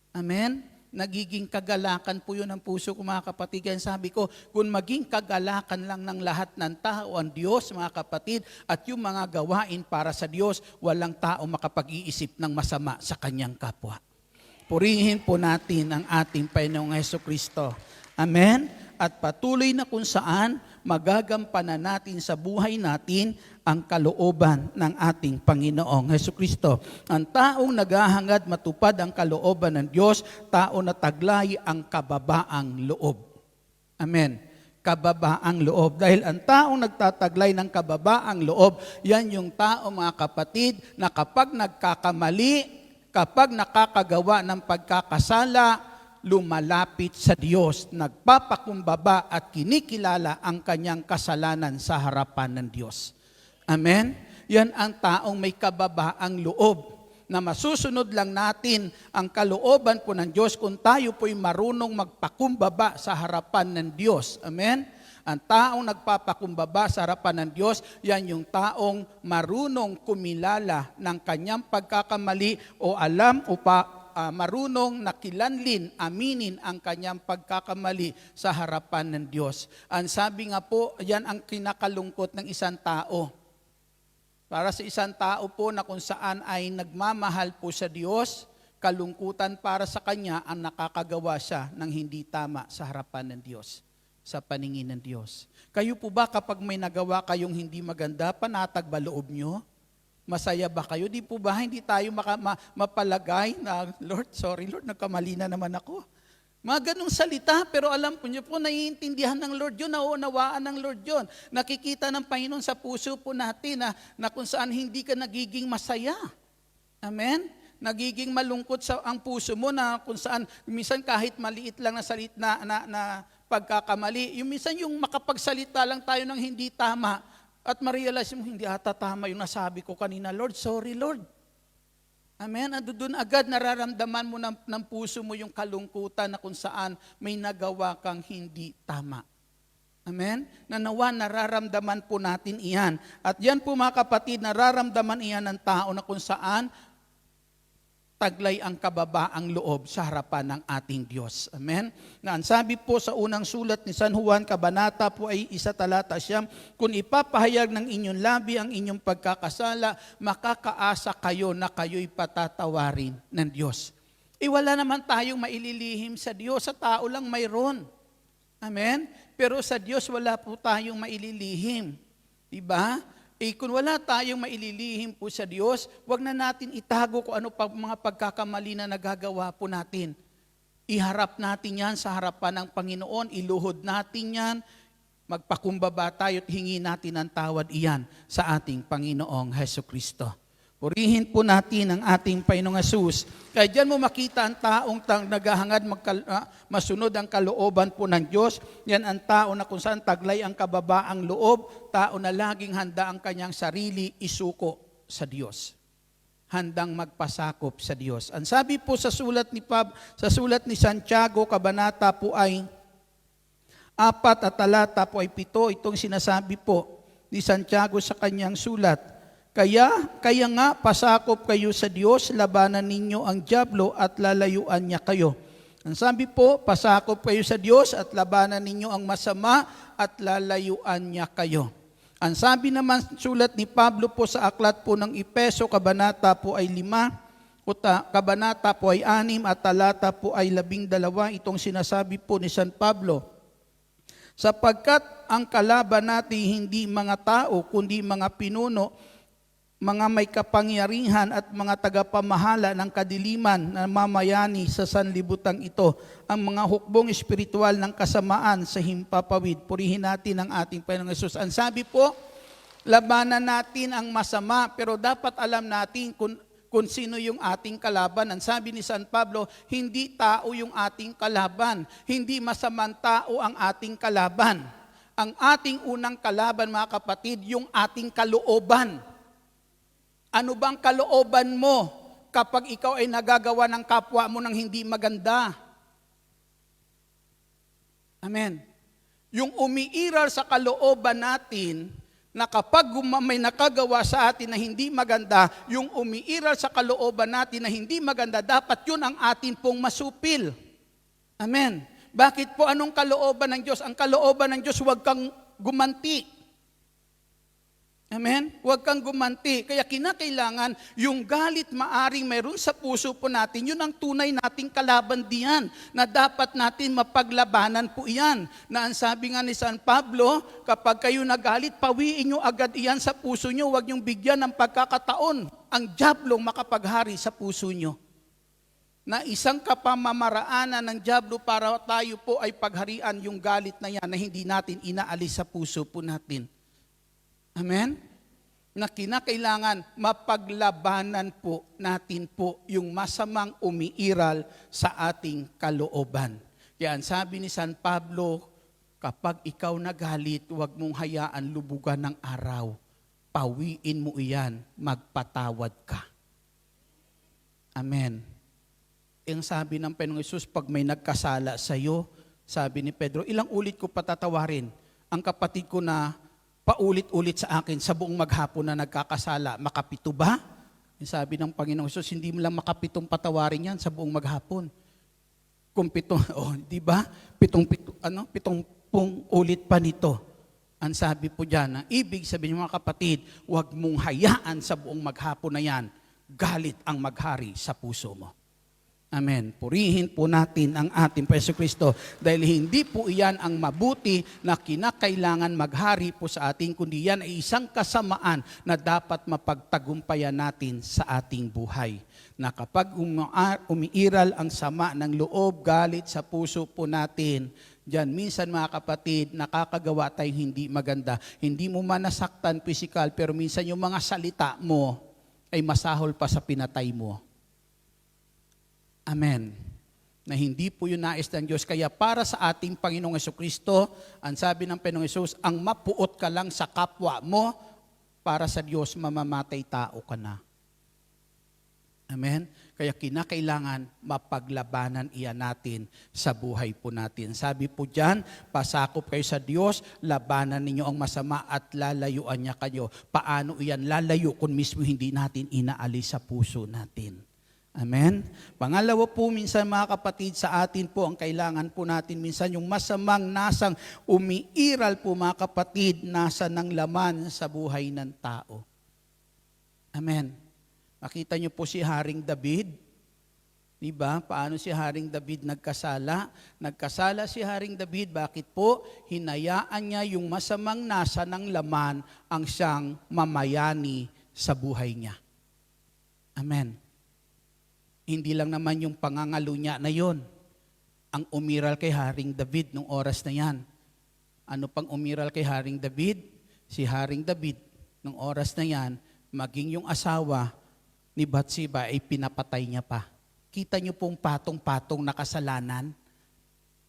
Amen. Nagiging kagalakan po yun ang puso ko mga kapatid. Kaya sabi ko, kung maging kagalakan lang ng lahat ng tao ang Diyos mga kapatid at yung mga gawain para sa Diyos, walang tao makapag-iisip ng masama sa kanyang kapwa. Purihin po natin ang ating Panginoong Jesucristo. Amen? At patuloy na kung saan magagampanan natin sa buhay natin ang kalooban ng ating Panginoong Jesucristo. Ang taong naghahangad matupad ang kalooban ng Diyos, tao na taglay ang kababaang loob. Amen. Kababaang loob. Dahil ang taong nagtataglay ng kababaang loob, yan yung tao mga kapatid na kapag nagkakamali, kapag nakakagawa ng pagkakasala, lumalapit sa Diyos, nagpapakumbaba at kinikilala ang kanyang kasalanan sa harapan ng Diyos. Amen? Yan ang taong may kababaang loob na masusunod lang natin ang kalooban po ng Diyos kung tayo po'y marunong magpakumbaba sa harapan ng Diyos. Amen? Ang taong nagpapakumbaba sa harapan ng Diyos, yan yung taong marunong kumilala ng kanyang pagkakamali o alam o marunong nakilanlin, aminin ang kanyang pagkakamali sa harapan ng Diyos. Ang sabi nga po, yan ang kinakalungkot ng isang tao. Para sa isang tao po na kung saan ay nagmamahal po sa Diyos, kalungkutan para sa kanya ang nakakagawa siya ng hindi tama sa harapan ng Diyos, sa paningin ng Diyos. Kayo po ba kapag may nagawa kayong hindi maganda, panatag ba loob nyo? Masaya ba kayo? Di po ba hindi tayo mapalagay na, Lord, sorry Lord, nagkamali na naman ako. Mga ganong salita, pero alam po niyo po, naiintindihan ng Lord yun, nauunawaan ng Lord yun. Nakikita ng Panginoon sa puso po natin na kung saan hindi ka nagiging masaya. Amen? Nagiging malungkot sa ang puso mo na kung saan minsan kahit maliit lang na salita na pagkakamali, yung minsan yung makapagsalita lang tayo ng hindi tama at ma-realize mo hindi ata tama yung nasabi ko kanina, Lord, sorry Lord. Amen? At doon agad nararamdaman mo ng puso mo yung kalungkutan na kung saan may nagawa kang hindi tama. Amen? Nanawa, nararamdaman po natin iyan. At yan po mga kapatid, nararamdaman iyan ng tao na kung saan taglay ang kababaang loob sa harapan ng ating Diyos. Amen? Na ang sabi po sa unang sulat ni San Juan, kabanata po ay 1:9, kung ipapahayag ng inyong labi ang inyong pagkakasala, makakaasa kayo na kayo'y patatawarin ng Diyos. Wala naman tayong maililihim sa Diyos, sa tao lang mayroon. Amen? Pero sa Diyos wala po tayong maililihim. Diba? Kung wala tayong maililihim po sa Diyos, wag na natin itago kung ano pa mga pagkakamali na nagagawa po natin. Iharap natin yan sa harapan ng Panginoon, iluhod natin yan, magpakumbaba tayo at hingi natin ang tawad iyan sa ating Panginoong Hesukristo. Purihin po natin ang ating Panginoong Hesus. Kaya dyan mo makita ang taong naghahangad masunod ang kalooban po ng Diyos. Yan ang tao na kung saan taglay ang kababaang loob, tao na laging handa ang kanyang sarili isuko sa Diyos. Handang magpasakop sa Diyos. Ang sabi po sa sulat ni Santiago, kabanata po ay 4 at talata po ay 7, itong sinasabi po ni Santiago sa kanyang sulat. Kaya nga pasakop kayo sa Diyos, labanan ninyo ang dyablo at lalayuan niya kayo. Ang sabi po, pasakop kayo sa Diyos at labanan ninyo ang masama at lalayuan niya kayo. Ang sabi naman sulat ni Pablo po sa aklat po ng Efeso, kabanata po ay 5, kabanata po ay 6 at talata po ay 12, itong sinasabi po ni San Pablo. Sapagkat ang kalaban natin hindi mga tao, kundi mga pinuno, mga may kapangyarihan at mga tagapamahala ng kadiliman na mamayani sa sanlibutan ito, ang mga hukbong espiritual ng kasamaan sa himpapawid. Purihin natin ang ating Panginoong Hesus. Ang sabi po, labanan natin ang masama, pero dapat alam natin kung sino yung ating kalaban. Ang sabi ni San Pablo, hindi tao yung ating kalaban, hindi masamang tao ang ating kalaban. Ang ating unang kalaban, mga kapatid, yung ating kalooban. Ano bang kalooban mo kapag ikaw ay nagagawa ng kapwa mo ng hindi maganda? Amen. Yung umiiral sa kalooban natin, na kapag may nakagawa sa atin na hindi maganda, yung umiiral sa kalooban natin na hindi maganda, dapat yun ang atin pong masupil. Amen. Bakit po? Anong kalooban ng Diyos? Ang kalooban ng Diyos, huwag kang gumanti. Amen? Huwag kang gumanti. Kaya kinakailangan yung galit maaring mayroon sa puso po natin, yun ang tunay nating kalaban diyan, na dapat natin mapaglabanan po iyan. Na ang sabi nga ni San Pablo, kapag kayo nagalit, pawiin nyo agad iyan sa puso nyo, huwag nyong bigyan ng pagkakataon ang diablong makapaghari sa puso nyo. Na isang kapamamaraanan ng diablo para tayo po ay pagharian yung galit na yan na hindi natin inaalis sa puso po natin. Amen? Na kinakailangan mapaglabanan po natin po yung masamang umiiral sa ating kalooban. Kaya ang sabi ni San Pablo, kapag ikaw nagalit, huwag mong hayaan lubugan ng araw. Pawiin mo iyan, magpatawad ka. Amen. Yung sabi ng Panginoong Hesus, pag may nagkasala sa iyo, sabi ni Pedro, ilang ulit ko patatawarin? ang kapatid ko na paulit-ulit sa akin sa buong maghapon na nagkakasala, makapito ba? Sabi ng Panginoong Hesus, hindi mo lang makapitong patawarin yan sa buong maghapon. Kung di ba? Pitong ulit pa nito. Ang sabi po dyan, ang ibig sabihin mga kapatid, huwag mong hayaan sa buong maghapon na yan, galit ang maghari sa puso mo. Amen. Purihin po natin ang ating Panginoong Kristo dahil hindi po iyan ang mabuti na kinakailangan maghari po sa atin, kundi yan ay isang kasamaan na dapat mapagtagumpayan natin sa ating buhay. Na kapag umiiral ang sama ng loob, galit sa puso po natin, diyan minsan mga kapatid, nakakagawa tayong hindi maganda. Hindi mo man nasaktan physical, pero minsan yung mga salita mo ay masahol pa sa pinatay mo. Amen. Na hindi po yun nais ng Diyos. Kaya para sa ating Panginoong Jesucristo, ang sabi ng Panginoong Jesus, ang mapuot ka lang sa kapwa mo, para sa Diyos mamamatay tao ka na. Amen? Kaya kinakailangan mapaglabanan iyan natin sa buhay po natin. Sabi po dyan, pasakop kayo sa Diyos, labanan ninyo ang masama at lalayuan niya kayo. Paano iyan lalayo kung mismo hindi natin inaalis sa puso natin? Amen? Pangalawa po minsan mga kapatid, sa atin po ang kailangan po natin minsan yung masamang nasang umiiral po mga kapatid, nasa ng laman sa buhay ng tao. Amen? Makita niyo po si Haring David. Diba? Paano si Haring David nagkasala? Nagkasala si Haring David, bakit po? Hinayaan niya yung masamang nasa ng laman ang siyang mamayani sa buhay niya. Amen. Hindi lang naman yung pangangalo niya na yon ang umiral kay Haring David nung oras na yan. Ano pang umiral kay Haring David? Si Haring David nung oras na yan, maging yung asawa ni Bathsheba ay pinapatay niya pa. Kita niyo pong patong-patong na kasalanan.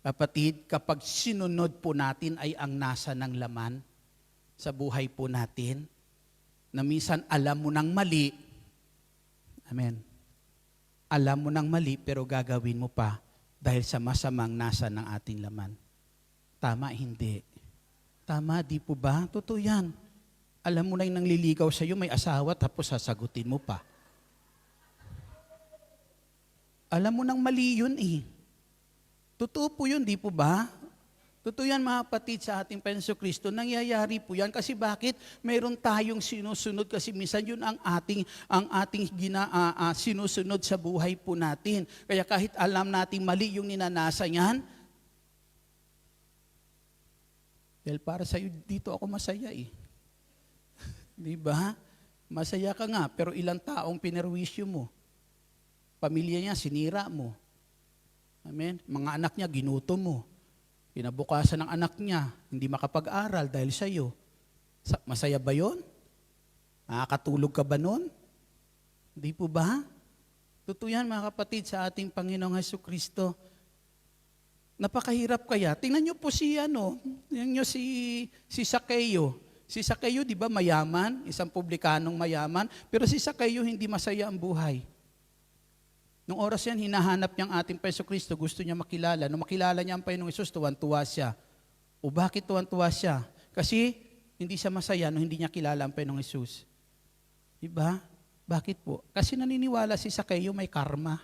Kapatid, kapag sinunod po natin ay ang nasa ng laman sa buhay po natin, na minsan alam mo ng mali, amen, alam mo ng mali pero gagawin mo pa dahil sa masamang nasa ng ating laman. Tama, hindi. Tama, di po ba? Totoo yan. Alam mo na yung nangliligaw sa iyo, may asawa, tapos sasagutin mo pa. Alam mo nang mali yun eh. Totoo po yun, di po ba? Totoo yan mga kapatid sa ating Panginoong Kristo. Nangyayari po yan. Kasi bakit? Mayroon tayong sinusunod kasi minsan yun ang ating sinusunod sa buhay po natin. Kaya kahit alam nating mali yung ninanasa niyan, dahil para sa'yo dito ako masaya eh. Di ba? Masaya ka nga, pero ilang taong pinerwisyo mo. Pamilya niya, sinira mo. Amen? Mga anak niya, ginutom mo. Pinabukasan ng anak niya, hindi makapag-aral dahil sa iyo. Masaya ba yun? Nakakatulog ka ba nun? Hindi po ba? Totoo yan mga kapatid sa ating Panginoong Jesucristo. Napakahirap kaya. Tingnan niyo po si Zacchaeus. Si Zacchaeus, di ba, mayaman, isang publikanong mayaman, pero si Zacchaeus hindi masaya ang buhay. Nung oras yan, hinahanap niya ang ating Panginoong Kristo, gusto niya makilala. Nung makilala niya ang Panginoong Hesus, tuwan-tuwa siya. O bakit tuwan-tuwa siya? Kasi hindi siya masaya nung hindi niya kilala ang Panginoong Hesus. Diba? Bakit po? Kasi naniniwala si Zacchaeus may karma.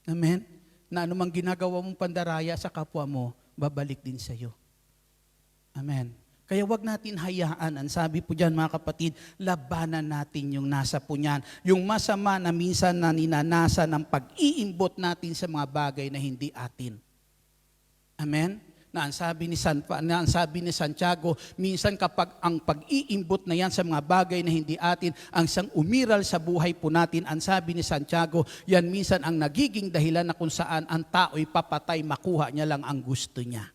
Amen? Na anumang ginagawa mong pandaraya sa kapwa mo, babalik din sa iyo. Amen? Kaya wag natin hayaan, ang sabi po dyan mga kapatid, labanan natin yung nasa po niyan. Yung masama na minsan na ninanasa ng pag-iimbot natin sa mga bagay na hindi atin. Amen? Na ang sabi ni Santiago, minsan kapag ang pag-iimbot na yan sa mga bagay na hindi atin, ang isang umiral sa buhay po natin, ang sabi ni Santiago, yan minsan ang nagiging dahilan na kung saan ang tao'y papatay, makuha niya lang ang gusto niya.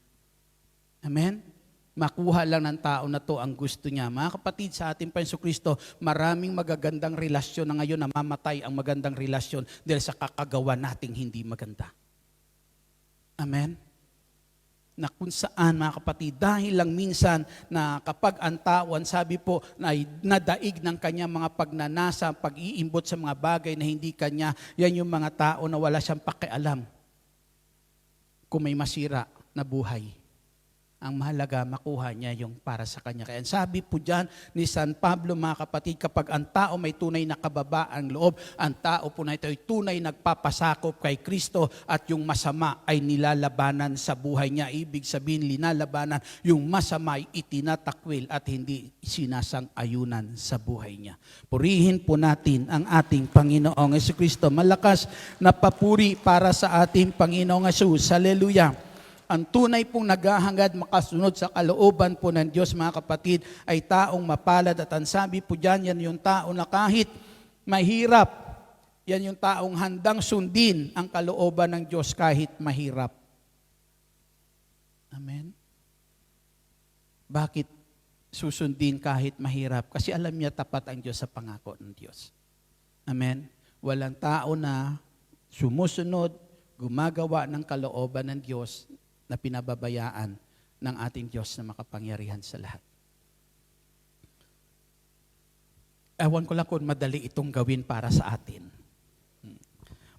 Amen? Makuha lang ng tao na to ang gusto niya. Mga kapatid, sa ating Panginoong Kristo, maraming magagandang relasyon na ngayon namamatay ang magandang relasyon dahil sa kakagawa nating hindi maganda. Amen? Na kung saan, mga kapatid, dahil lang minsan na kapag ang tao, ang sabi po, na nadaig ng kanya mga pagnanasa, pag-iimbot sa mga bagay na hindi kanya, yan yung mga tao na wala siyang pakialam kung may masira na buhay. Ang mahalaga, makuha niya yung para sa kanya. Kaya sabi po dyan ni San Pablo, mga kapatid, kapag ang tao may tunay na kababaang loob, ang tao po na ito ay tunay nagpapasakop kay Kristo at yung masama ay nilalabanan sa buhay niya. Ibig sabihin, linalabanan yung masama ay itinatakwil at hindi sinasang-ayunan sa buhay niya. Purihin po natin ang ating Panginoong Jesucristo. Malakas na papuri para sa ating Panginoong Jesus. Hallelujah. Ang tunay pong naghahangad makasunod sa kalooban po ng Diyos, mga kapatid, ay taong mapalad. At ang sabi po dyan, yan yung tao na kahit mahirap, yan yung taong handang sundin ang kalooban ng Diyos kahit mahirap. Amen? Bakit susundin kahit mahirap? Kasi alam niya tapat ang Diyos sa pangako ng Diyos. Amen? Walang tao na sumusunod, gumagawa ng kalooban ng Diyos na pinababayaan ng ating Diyos na makapangyarihan sa lahat. Ewan ko lang kung madali itong gawin para sa atin.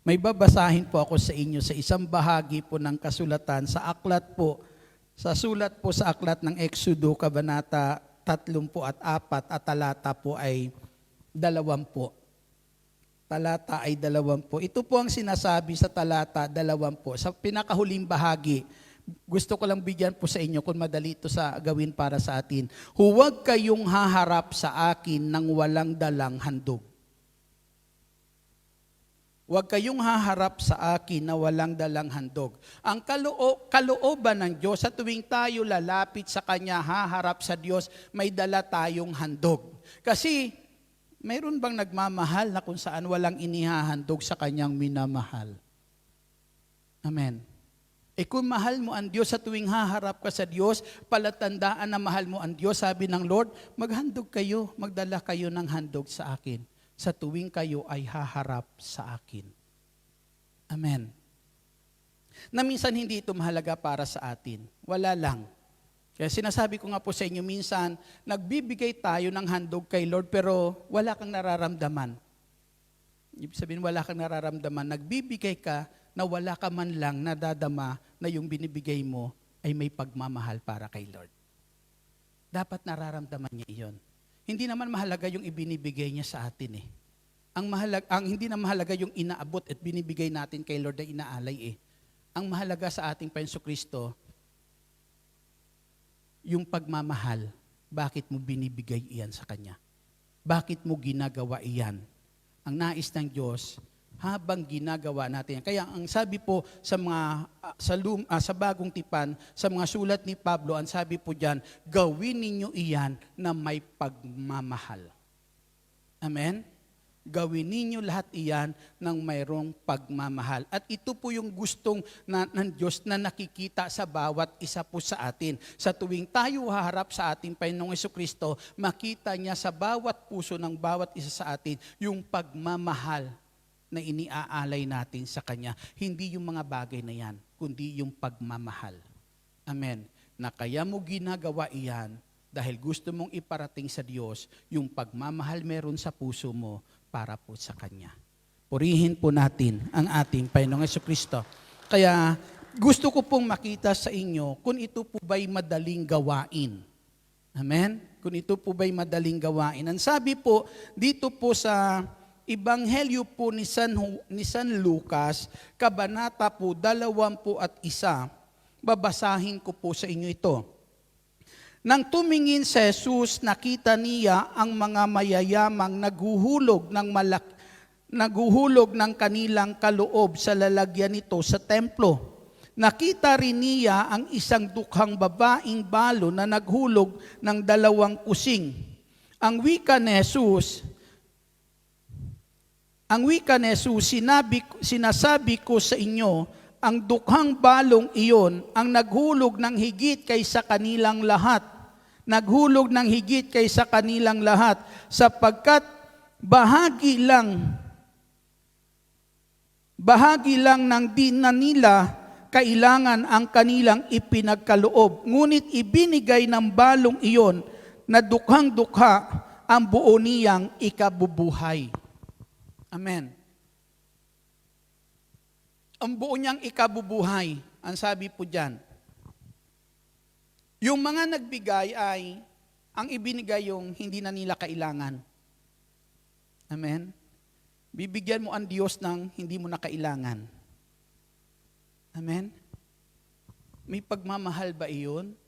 May babasahin po ako sa inyo sa isang bahagi po ng kasulatan sa aklat po, sa sulat po sa aklat ng Exodo, Kabanata 34 at talata po ay 20. Talata ay 20. Ito po ang sinasabi sa talata 20. Sa pinakahuling bahagi, gusto ko lang bigyan po sa inyo kung madali ito sa gawin para sa atin. Huwag kayong haharap sa akin ng walang dalang handog. Huwag kayong haharap sa akin na walang dalang handog. Ang kalooban ng Diyos, sa tuwing tayo lalapit sa Kanya, haharap sa Diyos, may dala tayong handog. Kasi mayroon bang nagmamahal na kung saan walang inihahandog sa Kanyang minamahal? Amen. Kung mahal mo ang Diyos, sa tuwing haharap ka sa Diyos, palatandaan na mahal mo ang Diyos, sabi ng Lord, maghandog kayo, magdala kayo ng handog sa akin, sa tuwing kayo ay haharap sa akin. Amen. Na minsan hindi ito mahalaga para sa atin. Wala lang. Kaya sinasabi ko nga po sa inyo, minsan, nagbibigay tayo ng handog kay Lord, pero wala kang nararamdaman. Ibig sabihin, wala kang nararamdaman. Nagbibigay ka, na wala ka man lang nadadama na yung binibigay mo ay may pagmamahal para kay Lord. Dapat nararamdaman niya iyon. Hindi naman mahalaga yung ibinibigay niya sa atin eh. Ang hindi na mahalaga yung inaabot at binibigay natin kay Lord na inaalay eh. Ang mahalaga sa ating Panginoon Kristo, yung pagmamahal, bakit mo binibigay iyan sa Kanya? Bakit mo ginagawa iyan? Ang nais ng Diyos, habang ginagawa natin yan. Kaya ang sabi po sa mga sa bagong tipan, sa mga sulat ni Pablo, ang sabi po diyan, gawin ninyo iyan na may pagmamahal. Amen? Gawin ninyo lahat iyan ng mayroong pagmamahal. At ito po yung gustong ng Diyos na nakikita sa bawat isa po sa atin. Sa tuwing tayo haharap sa ating Panginoong Jesucristo, makita niya sa bawat puso ng bawat isa sa atin yung pagmamahal na iniaalay natin sa Kanya. Hindi yung mga bagay na yan, kundi yung pagmamahal. Amen. Na kaya mo ginagawa iyan dahil gusto mong iparating sa Diyos yung pagmamahal meron sa puso mo para po sa Kanya. Purihin po natin ang ating Panginoong Jesucristo. Kaya gusto ko pong makita sa inyo kung ito po ba'y madaling gawain. Amen? Kung ito po ba'y madaling gawain. Ang sabi po dito po sa Ebanghelyo po ni San Lucas, Kabanata po 21, babasahin ko po sa inyo ito. Nang tumingin si Jesus, nakita niya ang mga mayayamang naguhulog ng kanilang kaloob sa lalagyan nito sa templo. Nakita rin niya ang isang dukhang babaeng balo na naghulog ng 2 kusing. Ang wika ni Jesus, sinasabi ko sa inyo, ang dukhang balong iyon ang naghulog ng higit kaysa kanilang lahat. Naghulog ng higit kaysa kanilang lahat, sapagkat bahagi lang ng di na nila kailangan ang kanilang ipinagkaloob. Ngunit ibinigay ng balong iyon na dukhang-dukha ang buo niyang ikabubuhay. Amen. Ang buo niyang ikabubuhay, ang sabi po dyan, Yung mga nagbigay ay, ang ibinigay yung hindi na nila kailangan. Amen? Bibigyan mo ang Diyos ng hindi mo na kailangan. Amen? May pagmamahal ba iyon?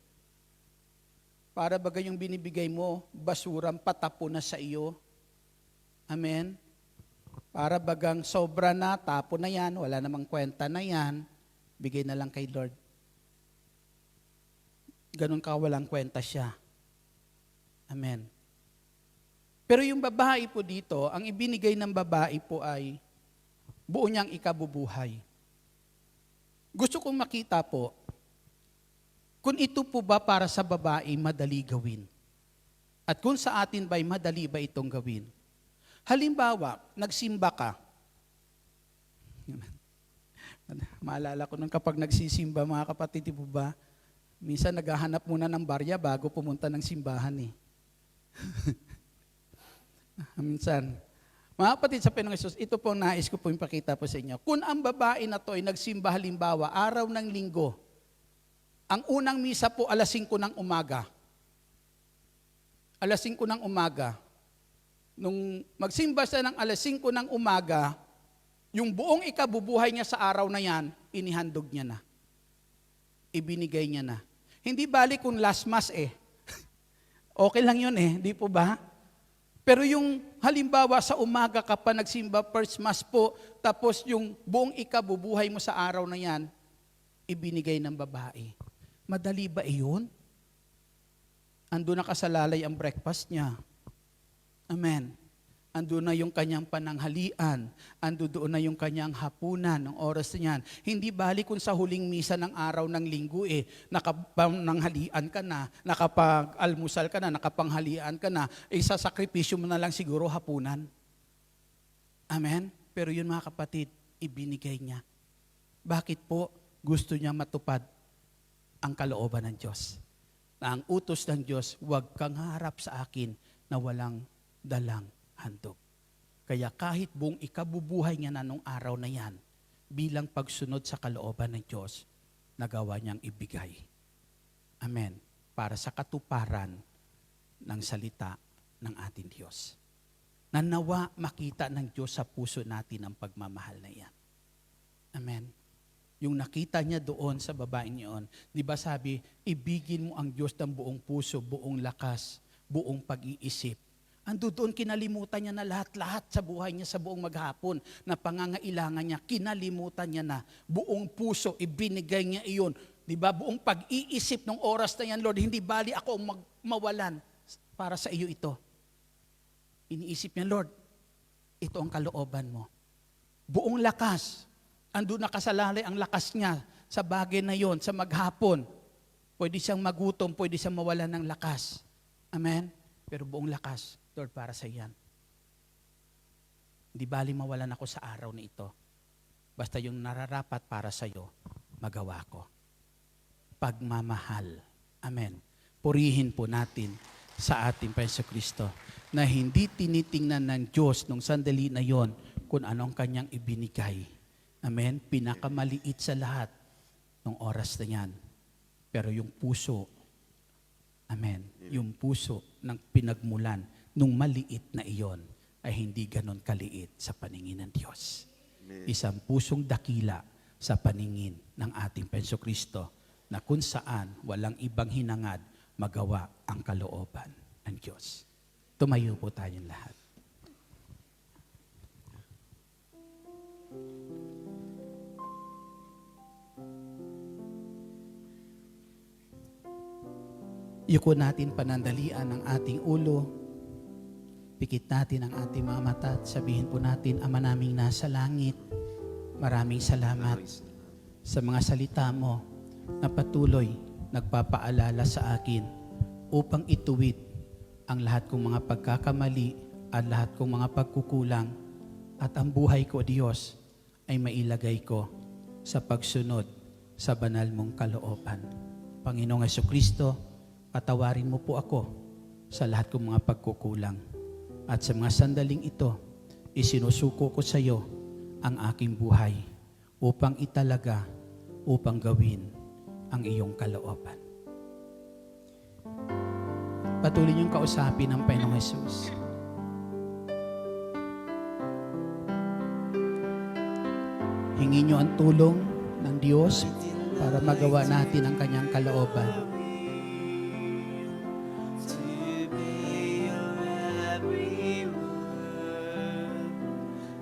Para bagay yung binibigay mo, basurang patapo na sa iyo. Amen? Para bagang sobra na, tapo na yan, wala namang kwenta na yan, bigay na lang kay Lord. Ganun ka walang kwenta siya. Amen. Pero yung babae po dito, ang ibinigay ng babae po ay buo niyang ikabubuhay. Gusto kong makita po, kung ito po ba para sa babae, madali gawin. At kung sa atin ba'y madali ba itong gawin? Halimbawa, nagsimba ka. Maalala ko nung kapag nagsisimba, mga kapatid, po ba? Minsan naghahanap muna ng barya bago pumunta ng simbahan eh. Minsan. Mga kapatid sa Panginoong Hesus, ito po nais ko po ipakita po sa inyo. Kung ang babae na to ay nagsimba halimbawa, araw ng linggo, ang unang misa po alas 5 ng umaga. Alas 5 ng umaga. Nung magsimba siya ng alas 5 ng umaga, yung buong ikabubuhay niya sa araw na yan, inihandog niya na. Ibinigay niya na. Hindi balik kung last mass eh. Okay lang yun eh, di po ba? Pero yung halimbawa sa umaga ka pa nagsimba, first mass po, tapos yung buong ikabubuhay mo sa araw na yan, ibinigay ng babae. Madali ba iyon? Ando na kasalalay ang breakfast niya. Amen. Ando na yung kanyang pananghalian. Ando doon na yung kanyang hapunan ng oras niyan. Hindi balik kung sa huling misa ng araw ng linggo nakapananghalian ka na, nakapag-almusal ka na, nakapanghalian ka na, sa sakripisyo mo na lang siguro hapunan. Amen? Pero yun mga kapatid, ibinigay niya. Bakit po? Gusto niya matupad ang kalooban ng Diyos. Na ang utos ng Diyos, huwag kang harap sa akin na walang dalang handog. Kaya kahit buong ikabubuhay niya na nung araw na yan, bilang pagsunod sa kalooban ng Diyos, nagawa niyang ibigay. Amen. Para sa katuparan ng salita ng ating Diyos. Na nawa makita ng Diyos sa puso natin ang pagmamahal na yan. Amen. Yung nakita niya doon sa babaeng niyon, di ba sabi, ibigin mo ang Diyos ng buong puso, buong lakas, buong pag-iisip. Ando doon, kinalimutan niya na lahat-lahat sa buhay niya sa buong maghapon na pangangailangan niya, kinalimutan niya na buong puso, ibinigay niya iyon. Di ba, buong pag-iisip ng oras na yan, Lord, hindi bali ako mawalan para sa iyo ito. Iniisip niya, Lord, ito ang kalooban mo. Buong lakas, ando nakasalalay ang lakas niya sa bagay na yon, sa maghapon. Pwede siyang magutom, pwede siyang mawalan ng lakas. Amen? Pero buong lakas, Lord, para sa iyan. Hindi bali mawalan ako sa araw na ito. Basta yung nararapat para sa iyo, magawa ko. Pagmamahal. Amen. Purihin po natin sa ating Panginoong Kristo na hindi tinitingnan ng Diyos nung sandali na yon kung anong kanyang ibinigay. Amen. Pinakamaliit sa lahat ng oras na yan. Pero yung puso, amen, yung puso ng pinagmulan nung maliit na iyon ay hindi ganon kaliit sa paningin ng Diyos. Amen. Isang pusong dakila sa paningin ng ating Panginoong Kristo na kung saan walang ibang hinangad magawa ang kalooban ng Diyos. Tumayo po tayong lahat. Yuko natin panandalian ang ating ulo. Pikit natin ang ating mga mata at sabihin po natin, Ama naming nasa langit, maraming salamat sa mga salita mo na patuloy nagpapaalala sa akin upang ituwid ang lahat kong mga pagkakamali at lahat kong mga pagkukulang at ang buhay ko, Diyos, ay mailagay ko sa pagsunod sa banal mong kalooban. Panginoong Jesucristo, patawarin mo po ako sa lahat kong mga pagkukulang. At sa mga sandaling ito, isinusuko ko sa iyo ang aking buhay upang italaga, upang gawin ang iyong kalooban. Patuloy niyong kausapin ang Panginoong Jesus. Hingin niyo ang tulong ng Diyos para magawa natin ang kanyang kalooban. To obey your every word.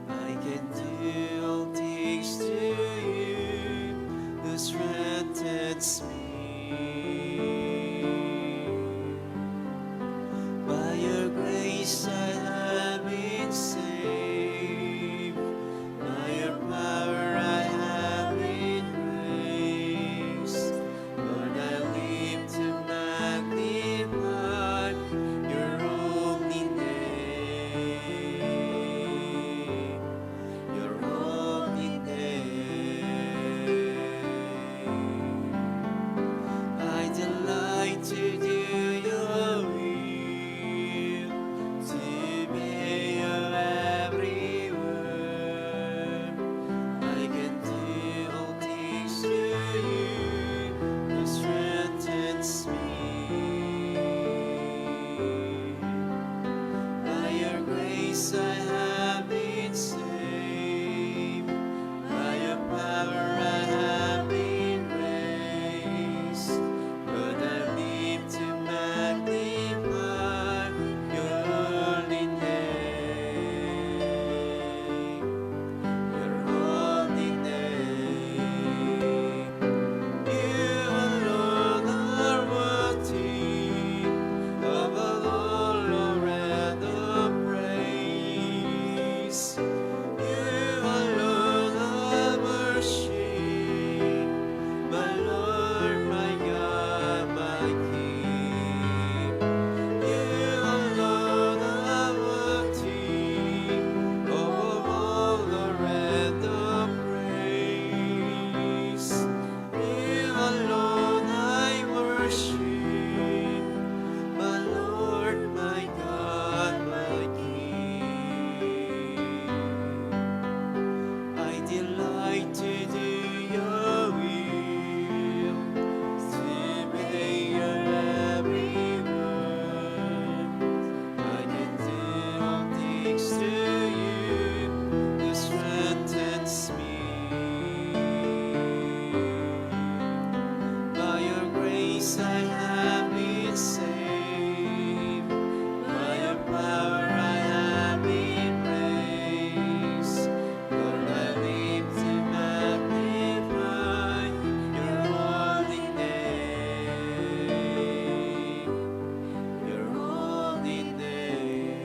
I can do all things to you who strengthens me. By your grace I have been saved. By your power I have been raised. Lord, I live to magnify your holy name. Your holy name. I delight to do your will, to obey your every word. I can do all things through you who strengthens me. By your grace I have been saved. By your power I have been raised. But I live to magnify your holy name. Your holy name. You alone are worthy of all glory and of praise. You alone I worship, my Lord, my God, my King. You alone are worthy of all glory and of praise. You alone I worship, my Lord, my God, my King. I delight to do your will, to obey your every word. I can do all things through you who strengthens me. By your grace I have been saved. By your power I have been raised. Lord, I live to magnify your holy name. Your holy name.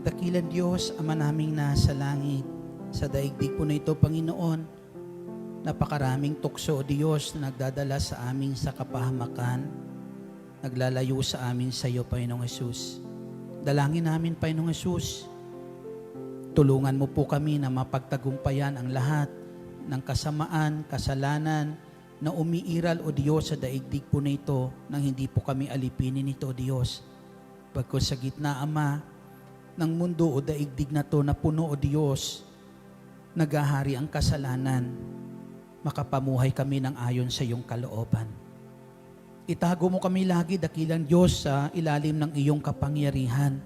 Dakilang Diyos, Ama naming nasa langit, sa daigdig po na ito, Panginoon, napakaraming tukso, O Diyos, na nagdadala sa amin sa kapahamakan, naglalayo sa amin sa iyo, Panginoong Jesus. Dalangin namin, Panginoong Jesus, tulungan mo po kami na mapagtagumpayan ang lahat ng kasamaan, kasalanan na umiiral, O Diyos, sa daigdig po na ito, nang hindi po kami alipinin nito, O Diyos. Pagkos sa gitna, Ama, ng mundo o daigdig na to na puno, O Diyos, nagahari ang kasalanan, makapamuhay kami ng ayon sa iyong kalooban. Itago mo kami lagi, dakilang Diyos, sa ilalim ng iyong kapangyarihan.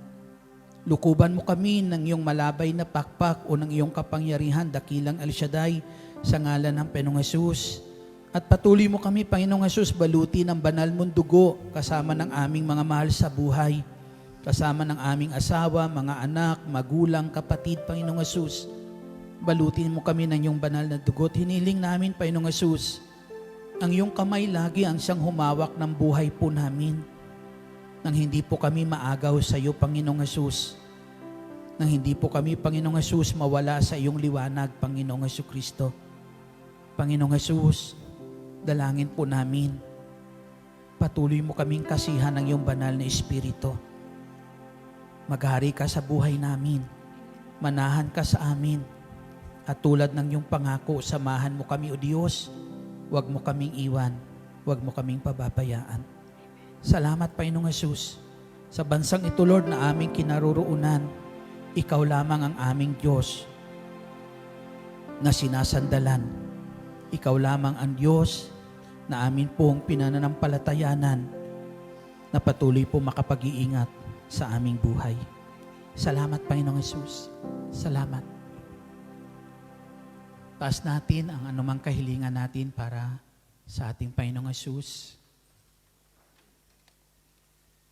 Lukuban mo kami ng iyong malabay na pakpak o ng iyong kapangyarihan, dakilang El Shaddai, sa ngalan ng Panginoong Jesus. At patuloy mo kami, Panginoong Jesus, baluti ng banal mong dugo, kasama ng aming mga mahal sa buhay, kasama ng aming asawa, mga anak, magulang, kapatid, Panginoong Jesus. Balutin mo kami ng iyong banal na dugo. Hiniling namin, Panginoong Jesus, ang iyong kamay lagi ang siyang humawak ng buhay po namin. Nang hindi po kami maagaw sa iyo, Panginoong Jesus. Nang hindi po kami, Panginoong Jesus, mawala sa iyong liwanag, Panginoong Jesucristo. Panginoong Jesus, dalangin po namin, patuloy mo kaming kasihan ng iyong banal na Espiritu. Maghari ka sa buhay namin. Manahan ka sa amin. At tulad ng iyong pangako, samahan mo kami, O Diyos. Huwag mo kaming iwan. Huwag mo kaming pababayaan. Salamat, Panginoong Jesus. Sa bansang ito, Lord, na aming kinaroroonan, ikaw lamang ang aming Diyos na sinasandalan. Ikaw lamang ang Diyos na amin pong pinananampalatayanan na patuloy po makapag-iingat sa aming buhay. Salamat, Panginoong Hesus. Salamat. Taas natin ang anumang kahilingan natin para sa ating Panginoong Hesus.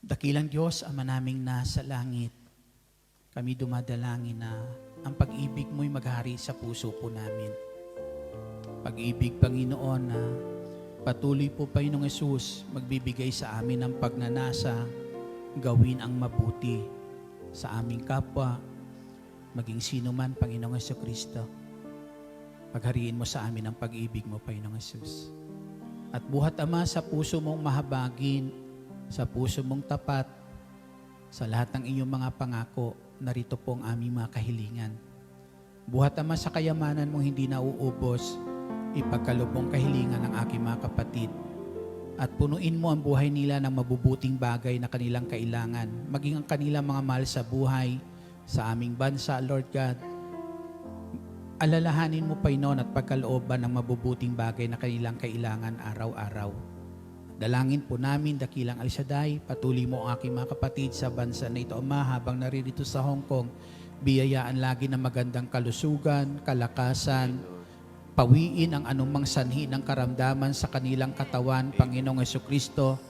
Dakilang Diyos, Ama naming nasa langit, kami dumadalangin na ang pag-ibig mo'y maghari sa puso po namin. Pag-ibig, Panginoon, na patuloy po, Panginoong Hesus, magbibigay sa amin ng pagnanasa, gawin ang mabuti sa aming kapwa, maging sino man, Panginoong Jesucristo. Paghariin mo sa amin ang pag-ibig mo, Panginoong Hesus. At buhat, Ama, sa puso mong mahabagin, sa puso mong tapat, sa lahat ng iyong mga pangako, narito po ang aming mga kahilingan. Buhat, Ama, sa kayamanan mong hindi nauubos, ipagkaloob mong kahilingan ng aking mga kapatid. At punuin mo ang buhay nila ng mabubuting bagay na kanilang kailangan, maging ang kanilang mga mahal sa buhay, sa aming bansa, Lord God. Alalahanin mo, Panginoon, at pagkalooban ng mabubuting bagay na kanilang kailangan araw-araw. Dalangin po namin, dakilang El Shaddai, patuloy mo ang aking mga kapatid sa bansa na ito, Ama, habang naririto sa Hong Kong. Biyayaan lagi ng magandang kalusugan, kalakasan, pawiin ang anumang sanhi ng karamdaman sa kanilang katawan, Panginoong Jesucristo.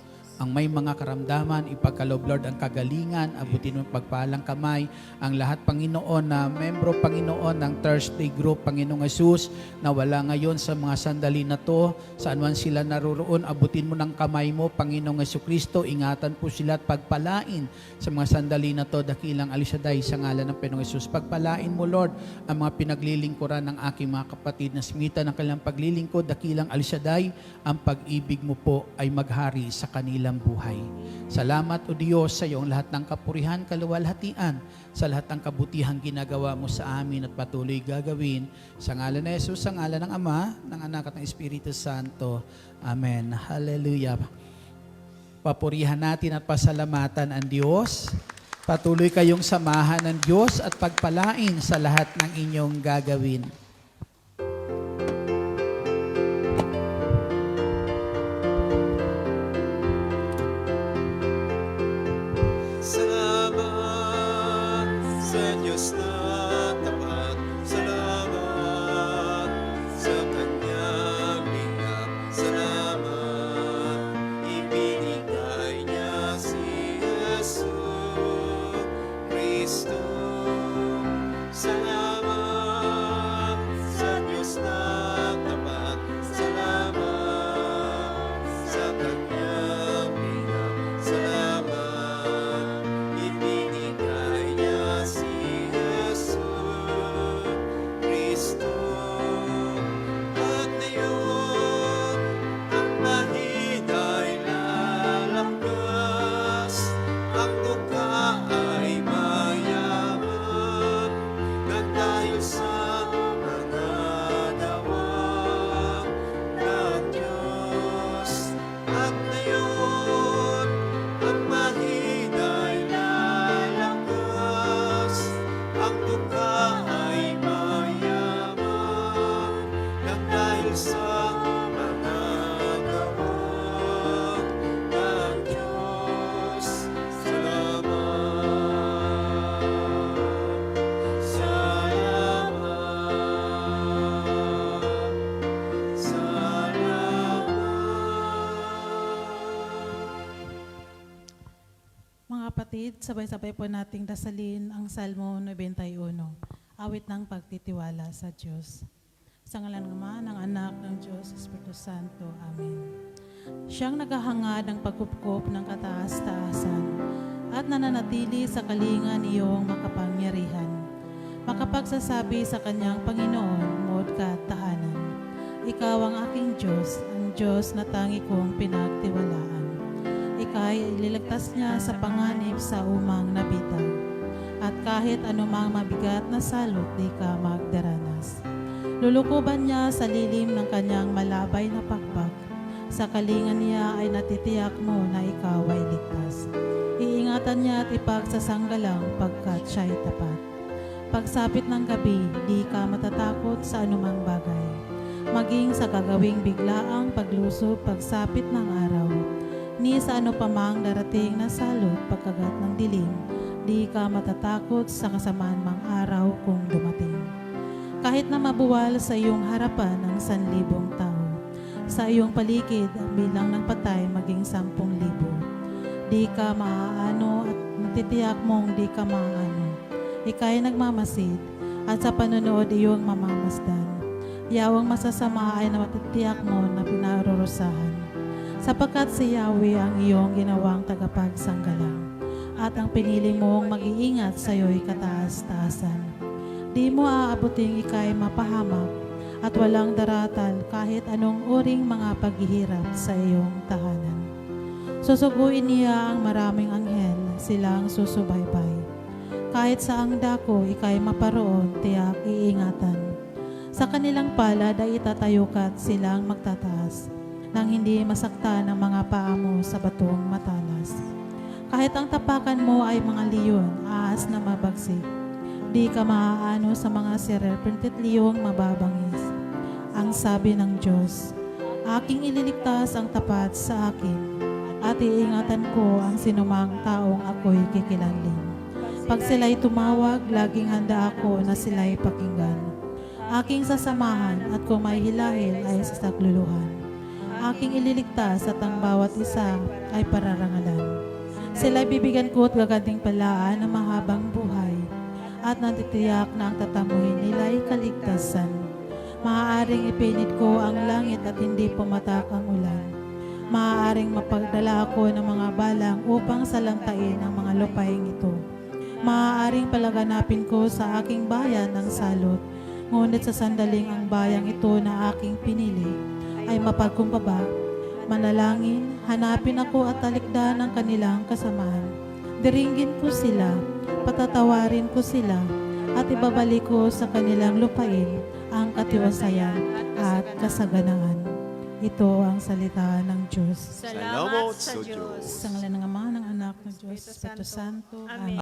Ang may mga karamdaman, ipagkaloob, Lord, ang kagalingan, abutin mo pagpalang kamay, ang lahat, Panginoon, na membro, Panginoon, ng Thursday Group, Panginoong Hesus, na wala ngayon sa mga sandali na to, saan man sila naroroon, abutin mo ng kamay mo, Panginoong Jesucristo, ingatan po sila at pagpalain sa mga sandali na to, dakilang El Shaddai, sa ngalan ng Panginoong Hesus. Pagpalain mo, Lord, ang mga pinaglilingkuran ng aking mga kapatid na simita ng kanilang paglilingkod, dakilang El Shaddai, ang pag-ibig mo po ay maghari sa kanila buhay. Salamat, O Diyos, sa iyong lahat ng kapurihan, kaluwalhatian, sa lahat ng kabutihang ginagawa mo sa amin at patuloy gagawin. Sa ngalan ni Jesus, sa ngalan ng Ama, ng Anak at ng Espiritu Santo. Amen. Hallelujah. Papurihan natin at pasalamatan ang Diyos. Patuloy kayong samahan ng Diyos at pagpalain sa lahat ng inyong gagawin. Salamat sa Diyos na tapat. Salamat sa Kanyang lingap. Salamat, ibinigay niya si Jesu Kristo. Salamat sa Diyos na tapat. Salamat sa Kanyang lingap. Salamat, ibinigay niya si Jesu Kristo. At ngayon, ang mahina'y lalakas, ang duka ay mayaman, nang dahil sa mga gawa ng Diyos. At ngayon, ang mahina'y lalakas, ang duka ay mayaman, nang dahil sa mga gawa ng Diyos. Salamat, salamat. Mga kapatid, sabay-sabay po nating dasalin ang Salmo 91, awit ng pagtitiwala sa Diyos. Sa ngalan ng Ama, ng Anak, ng Diyos, Espiritu Santo. Amen. Siyang naghahangad ng pagkupkop ng kataas-taasan at nananatili sa kalingan iyong makapangyarihan. Makapagsasabi sa kanyang Panginoon, mo't katahanan. Ikaw ang aking Diyos, ang Diyos na tangi kong pinagtiwalaan. Ika'y ililigtas niya sa panganib sa umang nabitag. At kahit anumang mabigat na salot, di ka magdaranas. Lulukuban niya sa lilim ng kanyang malabay na pakpak. Sa kalingan niya ay natitiyak mo na ikaw ay ligtas. Iingatan niya at ipagsasanggalang pagkat siya'y tapat. Pagsapit ng gabi, di ka matatakot sa anumang bagay. maging sa gagawing biglaang paglusob pagsapit ng araw. Ni sa ano pa mang darating na salot pagkagat ng dilim, di ka matatakot sa kasamaan mang araw kung dumating. Kahit na mabuwal sa iyong harapan ang 1,000 tao, sa iyong paligid ang bilang ng patay maging 10,000. Di ka maaano at matitiyak mong di ka maaano. Ika'y nagmamasid at sa panonood iyong mamamasdan. Yawang masasama ay namatitiyak mo na pinarurusahan. Sapagkat si Yahweh ang iyong ginawang tagapagsanggalang at ang pinili mong mag-iingat sa iyo'y kataas-taasan. Di mo aabuting ika'y mapahamak at walang daratal kahit anong uring mga paghihirap sa iyong tahanan. Susuguin niya ang maraming anghel, silang susubaybay. Kahit sa ang dako, ika'y maparoon, tiyak iingatan. Sa kanilang palad ay itatayo ka't silang magtataas, nang hindi masakta ng mga paa mo sa batong matalas. Kahit ang tapakan mo ay mga leon, ahas na mabagsik, di ka maaano sa mga serpentit liyong mababangis. Ang sabi ng Diyos, aking ililigtas ang tapat sa akin, at iingatan ko ang sinumang taong ako'y kikilanlin. Pag sila'y tumawag, laging handa ako na sila'y pakinggan. Aking sasamahan at kung may hilahil ay sasakluluhan. Aking ililigtas at ang bawat isa ay pararangalan. Sila'y bibigyan ko at gaganting palaan ng mahabang buhay at natitiyak na ang tatamuhin nila'y kaligtasan. Maaaring ipinit ko ang langit at hindi pumatak ang ulan. Maaaring mapagdala ako ng mga balang upang salantain ang mga lupaing ito. Maaaring palaganapin ko sa aking bayan ang salot, ngunit sa sandaling ang bayang ito na aking pinili ay mapagkumbaba. Manalangin, hanapin ako at talikdan ang kanilang kasamaan. Diringgin ko sila, patatawarin ko sila, at ibabalik ko sa kanilang lupain ang katiwasayan at kasaganaan. Ito ang salita ng Diyos. Salamat sa Diyos. Sa ngalan ng Ama, ng Anak, ng Diyos, Espiritu Santo. Amen.